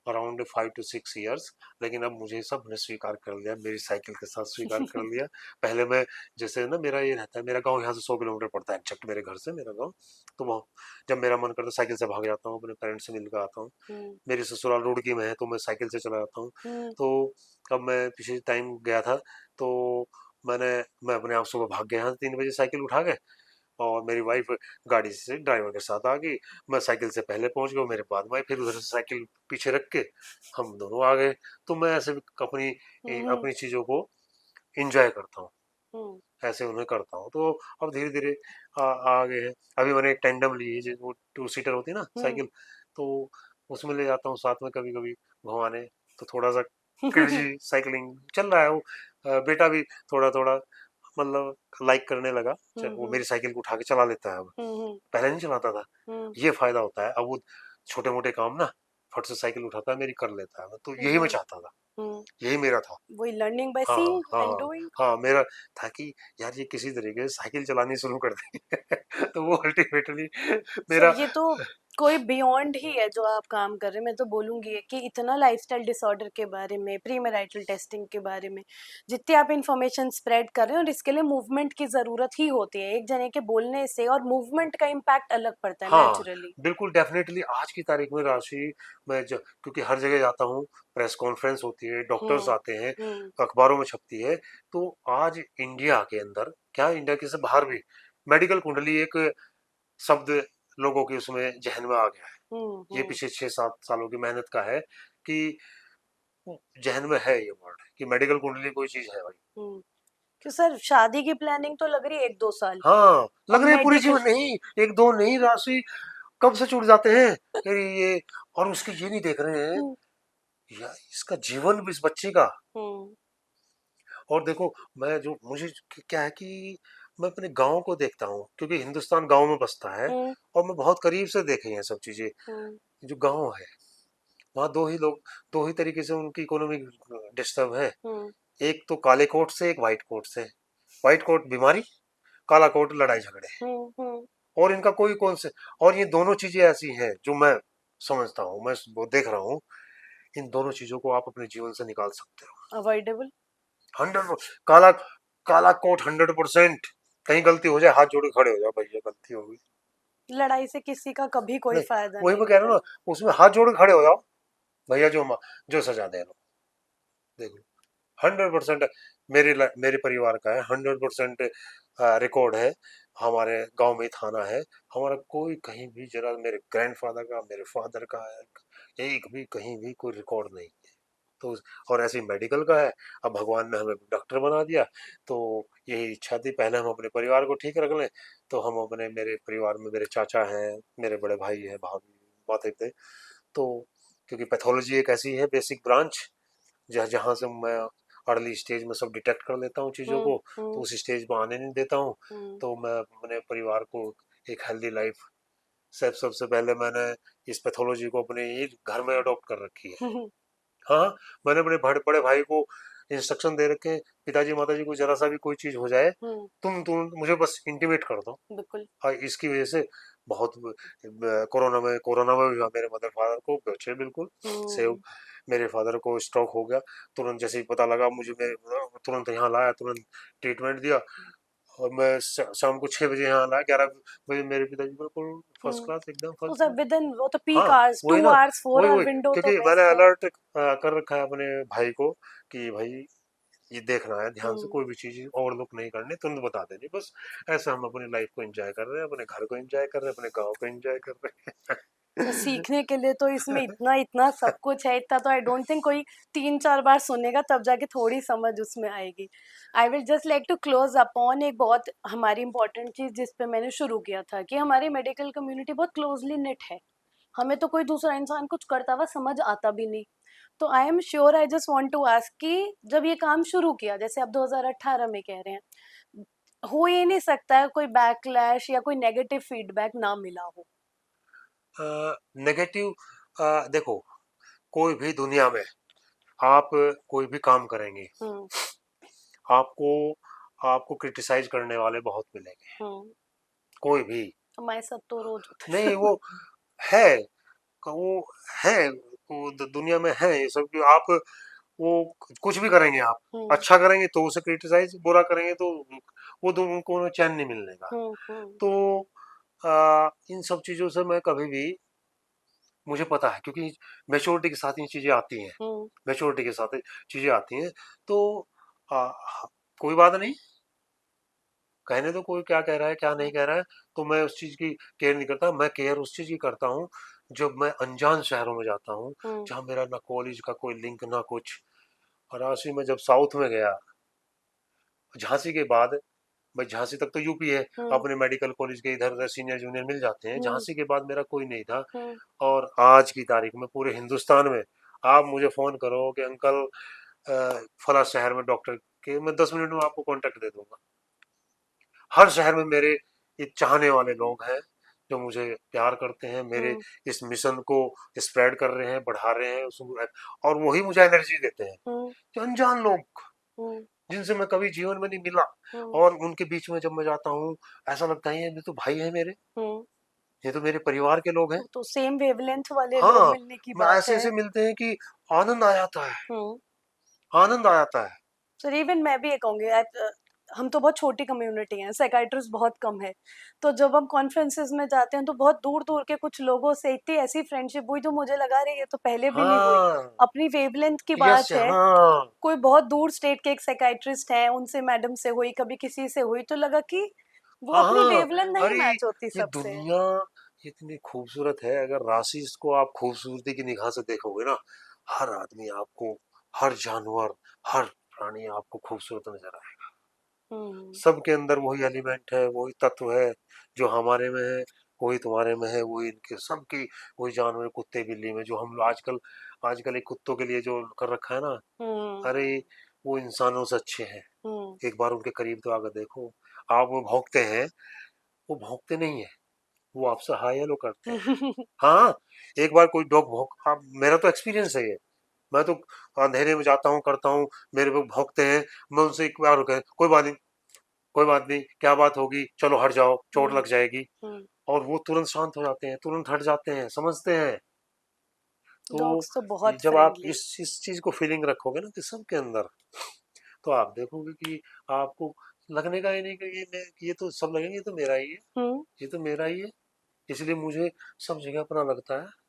around 5 to 6 years, लेकिन अब मुझे सबने स्वीकार कर लिया, मेरी साइकिल के साथ स्वीकार कर लिया। पहले मैं, जैसे ना मेरा ये रहता है, मेरा गांव यहाँ से 100 किलोमीटर पड़ता है एग्जैक्ट मेरे घर से मेरा गांव, तो वहाँ जब मेरा मन करता है साइकिल से भाग जाता हूँ, अपने पेरेंट्स से मिलकर आता हूँ, हम्म। मेरी ससुराल रुड़की में है तो मैं साइकिल से चला जाता हूँ। हम्म। तो अब मैं पिछले टाइम गया था, तो मैंने मैं अपने आप सुबह भाग गया यहाँ 3 बजे साइकिल उठा के, और मेरी वाइफ गाड़ी से ड्राइवर के साथ आ गई, मैं साइकिल से पहले पहुंच गया, मेरे बाद में आई, फिर उधर से साइकिल पीछे रख के हम दोनों आ गए। तो मैं ऐसे भी अपनी हम्म। अपनी चीजों को एंजॉय करता हूँ, हम्म। ऐसे उन्हें करता हूँ, तो अब धीरे धीरे आ गए हैं। अभी मैंने एक टेंडम ली है, जो वो 2 सीटर होती है ना हम्म। साइकिल, तो उसमें ले जाता हूँ साथ में कभी कभी घुमाने, तो थोड़ा सा क्रेजी साइकिलिंग चल रहा है वो, बेटा भी थोड़ा थोड़ा मतलब लाइक करने लगा, वो हम्म। मेरी साइकिल को उठा के चला लेता है अब, हम्म। पहले नहीं चलाता था। हम्म। ये फायदा होता है, अब वो छोटे मोटे काम ना फट से साइकिल उठाता है, मेरी कर लेता है, तो यही मैं हम्म। चाहता था, हम्म। यही मेरा था। वही लर्निंग बाय हाँ हाँ सीइंग हाँ एंड हाँ डूइंग। हाँ, मेरा था कि यार ये किसी तरीके से साइकिल चलानी शुरू कर दी तो वो अल्टीमेटली सर मेरा, ये तो कोई बियॉन्ड ही है जो आप काम कर रहे हैं। मैं तो बोलूंगी कि इतना लाइफस्टाइल डिसऑर्डर के बारे में, प्री मैरिटल टेस्टिंग के बारे में जितनी आप इंफॉर्मेशन स्प्रेड कर रहे हैं, और इसके लिए मूवमेंट की जरूरत ही होती है। एक जने के बोलने से और मूवमेंट का इम्पैक्ट अलग पड़ता है हाँ, नेचुरली। बिल्कुल डेफ़िनेटली आज की तारीख में राशि, मैं ज क्योंकि हर जगह जाता हूँ, प्रेस कॉन्फ्रेंस होती है, डॉक्टर्स हम्म। आते हैं, हम्म। अखबारों में छपती है, तो आज इंडिया के अंदर, क्या इंडिया के से बाहर भी, मेडिकल कुंडली एक शब्द लोगों के उसमें ज़हन में आ गया है। हम्म। ये हम्म। पिछले 6-7 सालों की मेहनत का है कि ज़हन में है ये वर्ड कि मेडिकल कुंडली कोई चीज़ है भाई। हम्म। क्यों सर, शादी की प्लानिंग तो लग रही है 1-2 साल, हाँ, और लग रही है पूरी मेडिकल। जीवन नहीं, 1-2 नहीं राशि, कब से जुड़ जाते हैं। अरे ये, और उसके ये नहीं देख रहे हैं हम्म। या इसका जीवन भी इस बच्चे का। हम्म। और देखो, मैं जो मुझे क्या है कि मैं अपने गांव को देखता हूँ, क्योंकि हिंदुस्तान गांव में बसता है, हम्म। और मैं बहुत करीब से देखे हैं सब चीजें। हम्म। जो गांव है, वहाँ दो ही लोग, दो ही तरीके से उनकी इकोनॉमी डिस्टर्ब है। हम्म। एक तो काले कोट से, एक व्हाइट कोट से। व्हाइट कोट बीमारी, काला कोट लड़ाई झगड़े, हम्म। हम्म। और इनका कोई कौन से। और ये दोनों चीजें ऐसी हैं जो मैं समझता हूँ, मैं वो देख रहा हूँ, इन दोनों चीजों को आप अपने जीवन से निकाल सकते हो। अवॉइडेबल। 100। काला, काला कोट 100%। कहीं गलती हो जाए, हाथ जोड़ के खड़े हो जाओ, भैया गलती हो गई। लड़ाई से किसी का कभी कोई नहीं, फायदा वही नहीं मैं कह रहा हूँ निकलना। ना, उसमें हाथ जोड़ के खड़े हो जाओ, भैया जो सजा दे लो, देख लो। 100% मेरे परिवार का है, 100% रिकॉर्ड है। हमारे गांव में थाना है। हमारा कोई कहीं भी, जरा मेरे ग्रैंडफादर का, मेरे फादर का, एक भी कहीं भी कोई रिकॉर्ड नहीं है। तो और ऐसे ही मेडिकल का है। अब भगवान ने हमें डॉक्टर बना दिया, तो यही इच्छा थी पहले हम अपने परिवार को ठीक रख लें। तो हम अपने, मेरे परिवार में मेरे चाचा हैं, मेरे बड़े भाई हैं, भाभी, माता पिता। तो क्योंकि पैथोलॉजी एक ऐसी है बेसिक ब्रांच, जहाँ जहाँ से मैं अर्ली स्टेज में सब डिटेक्ट कर लेता हूँ चीज़ों हम्म। को, तो हम्म। उस स्टेज में आने नहीं देता हूँ। हम्म। तो मैं अपने परिवार को एक हेल्दी लाइफ, सबसे पहले मैंने इस पैथोलॉजी को अपने ही घर में अडॉप्ट कर रखी है। हम्म। हाँ, मैंने अपने बड़े बड़े भाई को इंस्ट्रक्शन दे रखे हैं, पिताजी माताजी को जरा सा भी कोई चीज हो जाए, हम्म। तुम मुझे बस इंटीमेट कर दो। बिल्कुल। हाँ, इसकी वजह से बहुत कोरोना में भी हुआ मेरे मदर फादर को, बचे बिल्कुल सेव। हम्म। मेरे फादर को स्ट्रोक हो गया, तुरंत जैसे ही पता लगा मुझे, मेरे तुरंत यहाँ लाया, तुरंत ट्रीटमेंट दिया। और मैं शाम को 6 बजे यहाँ लाया, 11 बजे मेरे पिताजी बिल्कुल फर्स्ट हम्म। क्लास, एकदम तो फर्स्ट सब क्लास। विद इन, वो तो पीक हाँ, आवर्स, वही टू ना, आवर्स फोर वही आवर वही, विंडो तो क्योंकि मैंने बेस्ट है। अलर्ट कर रखा है अपने भाई को कि भाई ये देखना है ध्यान से, हम्म। कोई भी चीज ओवरलुक नहीं करनी, तुरंत बता देनी बस। ऐसे हम अपनी लाइफ को एंजॉय कर रहे हैं, अपने घर को एंजॉय कर रहे हैं, अपने गांव को एंजॉय कर रहे तो हैं। सीखने के लिए तो इसमें इतना इतना सब कुछ है, इतना तो आई डोंट थिंक कोई 3-4 बार सुनेगा तब जाके थोड़ी समझ उसमें आएगी। I will just like to close upon एक बहुत हमारी इंपॉर्टेंट चीज जिस पे मैंने शुरू किया था, कि हमारी मेडिकल कम्युनिटी बहुत क्लोजली निट है। हमें तो कोई दूसरा इंसान कुछ करता हुआ समझ आता भी नहीं। तो I am sure, I just want to ask कि जब ये काम शुरू किया, जैसे अब 2018 में कह रहे हैं, हो ये नहीं सकता है कोई बैकलैश या कोई नेगेटिव फीडबैक ना मिला हो? नेगेटिव, देखो, कोई भी दुनिया में आप कोई भी काम करेंगे, हम्म। आपको आपको क्रिटिसाइज करने वाले बहुत मिलेंगे। हम्म। कोई भी, हमारे साथ तो रोज होता नहीं है। वो है, वो है, वो दुनिया में है ये सब कि आप वो कुछ भी करेंगे आप, हम्म। अच्छा करेंगे तो उसे क्रिटिसाइज, बुरा करेंगे तो वो उनको चैन नहीं मिलने का। हम्म। हम्म। तो इन सब चीजों से मैं कभी भी, मुझे पता है क्योंकि मेच्योरिटी के साथ ये चीजें आती हैं, हम्म। मेच्योरिटी के साथ चीजें आती हैं। तो आ, कोई बात नहीं, कहने दो कोई क्या कह रहा है क्या नहीं कह रहा है, तो मैं उस चीज की केयर नहीं करता। मैं केयर उस चीज की करता हूँ जब मैं अनजान शहरों में जाता हूँ, हम्म। जहाँ मेरा ना कॉलेज का कोई लिंक ना कुछ। और राशि में जब साउथ में गया, झांसी के बाद, भाई झांसी तक तो यूपी है, हम्म। अपने मेडिकल कॉलेज के इधर उधर सीनियर जूनियर मिल जाते हैं, हम्म। झांसी के बाद मेरा कोई नहीं था। हम्म। और आज की तारीख में पूरे हिंदुस्तान में आप मुझे फोन करो कि अंकल फला शहर में डॉक्टर के, मैं 10 मिनट में आपको कांटेक्ट दे दूंगा। हर शहर में मेरे ये चाहने वाले लोग हैं जो मुझे प्यार करते हैं, मेरे हम्म। इस मिशन को स्प्रेड कर रहे हैं, बढ़ा रहे हैं और वही मुझे एनर्जी देते हैं। हम्म। जो अनजान लोग, हम्म। जिनसे मैं कभी जीवन में नहीं मिला, हम्म। और उनके बीच में जब मैं जाता हूँ, ऐसा लगता है ये तो भाई है मेरे। हम्म। ये तो मेरे परिवार के लोग हैं। तो सेम वेवलेंथ वाले लोग हाँ, मिलने की मैं बात ऐसे है। ऐसे मिलते हैं कि आनंद आ जाता है, हम्म। आनंद आ जाता है। सर इवन मैं भी ये कहूंगी हम तो बहुत छोटी कम्युनिटी हैं, साइकाइट्रिस्ट बहुत कम है। तो जब हम कॉन्फ्रेंसेस में जाते हैं तो बहुत दूर दूर के कुछ लोगों से इतनी ऐसी फ्रेंडशिप हुई जो मुझे लगा रही है तो पहले भी नहीं हुई। हाँ, अपनी वेवलेंथ की यस, बात है। हाँ, कोई बहुत दूर स्टेट के एक साइकाइट्रिस्ट हैं, उनसे मैडम से हुई, कभी किसी से हुई, तो लगा कि वो हाँ, अपनी हाँ। वेवलेंथ नहीं अरे, मैच होती ये सबसे। दुनिया इतनी खूबसूरत है, अगर राशि इसको आप खूबसूरती की निगाह से देखोगे ना, हर आदमी आपको, हर जानवर, हर प्राणी आपको खूबसूरत नजर आएगा। हम्म। सबके अंदर वही एलिमेंट है, वही तत्व है जो हमारे में है, वही तुम्हारे में है, वही इनके सबकी, वही जानवर, कुत्ते बिल्ली में जो हम लोग आजकल, आजकल एक कुत्तों के लिए जो कर रखा है ना, हम्म। अरे वो इंसानों से अच्छे हैं। हम्म। एक बार उनके करीब तो आकर देखो। आप वो भौंकते हैं, वो भौंकते नहीं है, वो आपसे हाय हेलो करते हैं। हाँ, एक बार कोई डॉग भौंक, आप, मेरा तो एक्सपीरियंस है ये। मैं तो अंधेरे में जाता हूँ, करता हूँ, मेरे को भौंकते हैं, मैं उनसे एक बार कह, कोई बात नहीं, कोई बात नहीं, क्या बात होगी, चलो हट जाओ, चोट हम्म। लग जाएगी। हम्म। और वो तुरंत शांत हो जाते हैं, तुरंत हट जाते हैं, समझते हैं। तो डॉग्स तो बहुत जब आप फ्रेंडली। इस चीज को फीलिंग रखोगे ना कि सबके अंदर, तो आप देखोगे कि आपको लगने का ही नहीं कि ये तो सब लगेंगे, ये तो मेरा ही है, हम्म। ये तो मेरा ही है। इसलिए मुझे सब जगह अपना लगता है।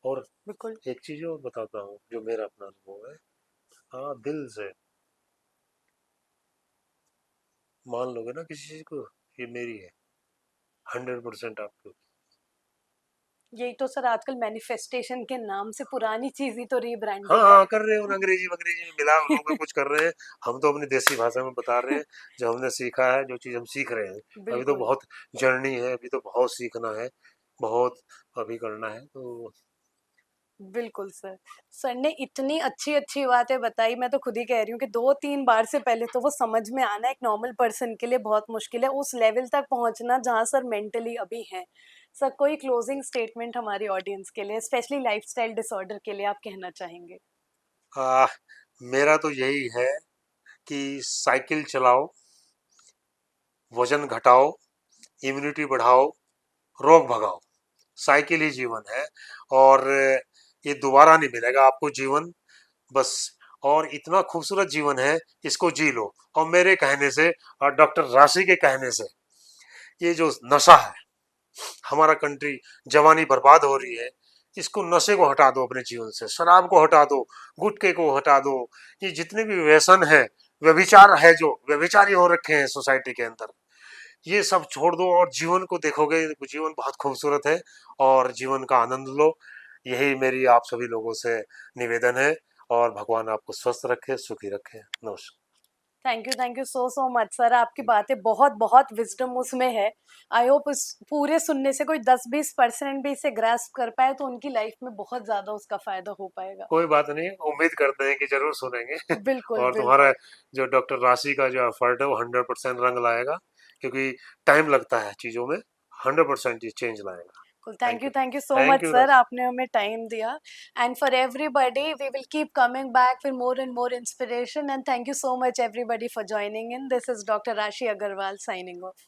और बिल्कुल। एक चीज और बताता हूँ जो मेरा अपना अनुभव है। हाँ, दिल से मान लोगे ना किसी चीज को, ये मेरी है, 100% आपकी। यही तो सर आजकल मैनिफेस्टेशन के नाम से पुरानी चीज ही तो हाँ, रीब्रांडिंग है। हाँ, कर रहे हैं, उन अंग्रेजी अंग्रेजी में मिला उन्होंने कुछ कर रहे हैं। हम तो अपनी देसी भाषा में बता रहे हैं, जो हमने सीखा है, जो चीज हम सीख रहे हैं। अभी तो बिल्कुल। बहुत जर्नी है, अभी तो बहुत सीखना है, बहुत अभी करना है, तो बिल्कुल सर। सर ने इतनी अच्छी अच्छी बातें बताई, मैं तो खुद ही कह रही हूँ कि 2-3 बार से पहले तो वो समझ में आना एक नॉर्मल पर्सन के लिए बहुत मुश्किल है, उस लेवल तक पहुंचना जहाँ सर मेंटली अभी हैं। सर कोई क्लोजिंग स्टेटमेंट हमारी ऑडियंस के लिए, स्पेशली लाइफस्टाइल डिसऑर्डर के लिए आप कहना चाहेंगे? आ, मेरा तो यही है कि साइकिल चलाओ, वजन घटाओ, इम्यूनिटी बढ़ाओ, रोग भगाओ। साइकिल ही जीवन है। और ये दोबारा नहीं मिलेगा आपको जीवन, बस। और इतना खूबसूरत जीवन है, इसको जी लो। और मेरे कहने से और डॉक्टर राशि के कहने से, ये जो नशा है, हमारा कंट्री, जवानी बर्बाद हो रही है, इसको, नशे को हटा दो अपने जीवन से, शराब को हटा दो, गुटखे को हटा दो। ये जितने भी व्यसन है, व्यभिचार है, जो व्यभिचारी हो रखे हैं सोसाइटी के अंदर, ये सब छोड़ दो और जीवन को देखोगे, जीवन बहुत खूबसूरत है। और जीवन का आनंद लो, यही मेरी आप सभी लोगों से निवेदन है। और भगवान आपको स्वस्थ रखे, सुखी रखे। नमस्कार। Thank you so so much sir, आपकी बातें बहुत बहुत विजडम उसमें है। आई होप इस पूरे सुनने से कोई 10-20% भी इसे ग्रास्प कर पाए तो उनकी लाइफ में बहुत ज्यादा उसका फायदा हो पाएगा। कोई बात नहीं, उम्मीद करते हैं कि जरूर सुनेंगे। बिल्कुल और तुम्हारा बिल्कुल। जो डॉक्टर राशि का जो एफर्ट है वो 100% रंग लाएगा, क्योंकि टाइम लगता है चीजों में, 100% ये चेंज लाएगा। Thank you. Thank you so thank much you sir, Rashi. आपने हमें टाइम दिया। And for everybody we will keep coming back with more and more inspiration, and thank you so much everybody for joining in. This is doctor Rashi Agarwal signing off.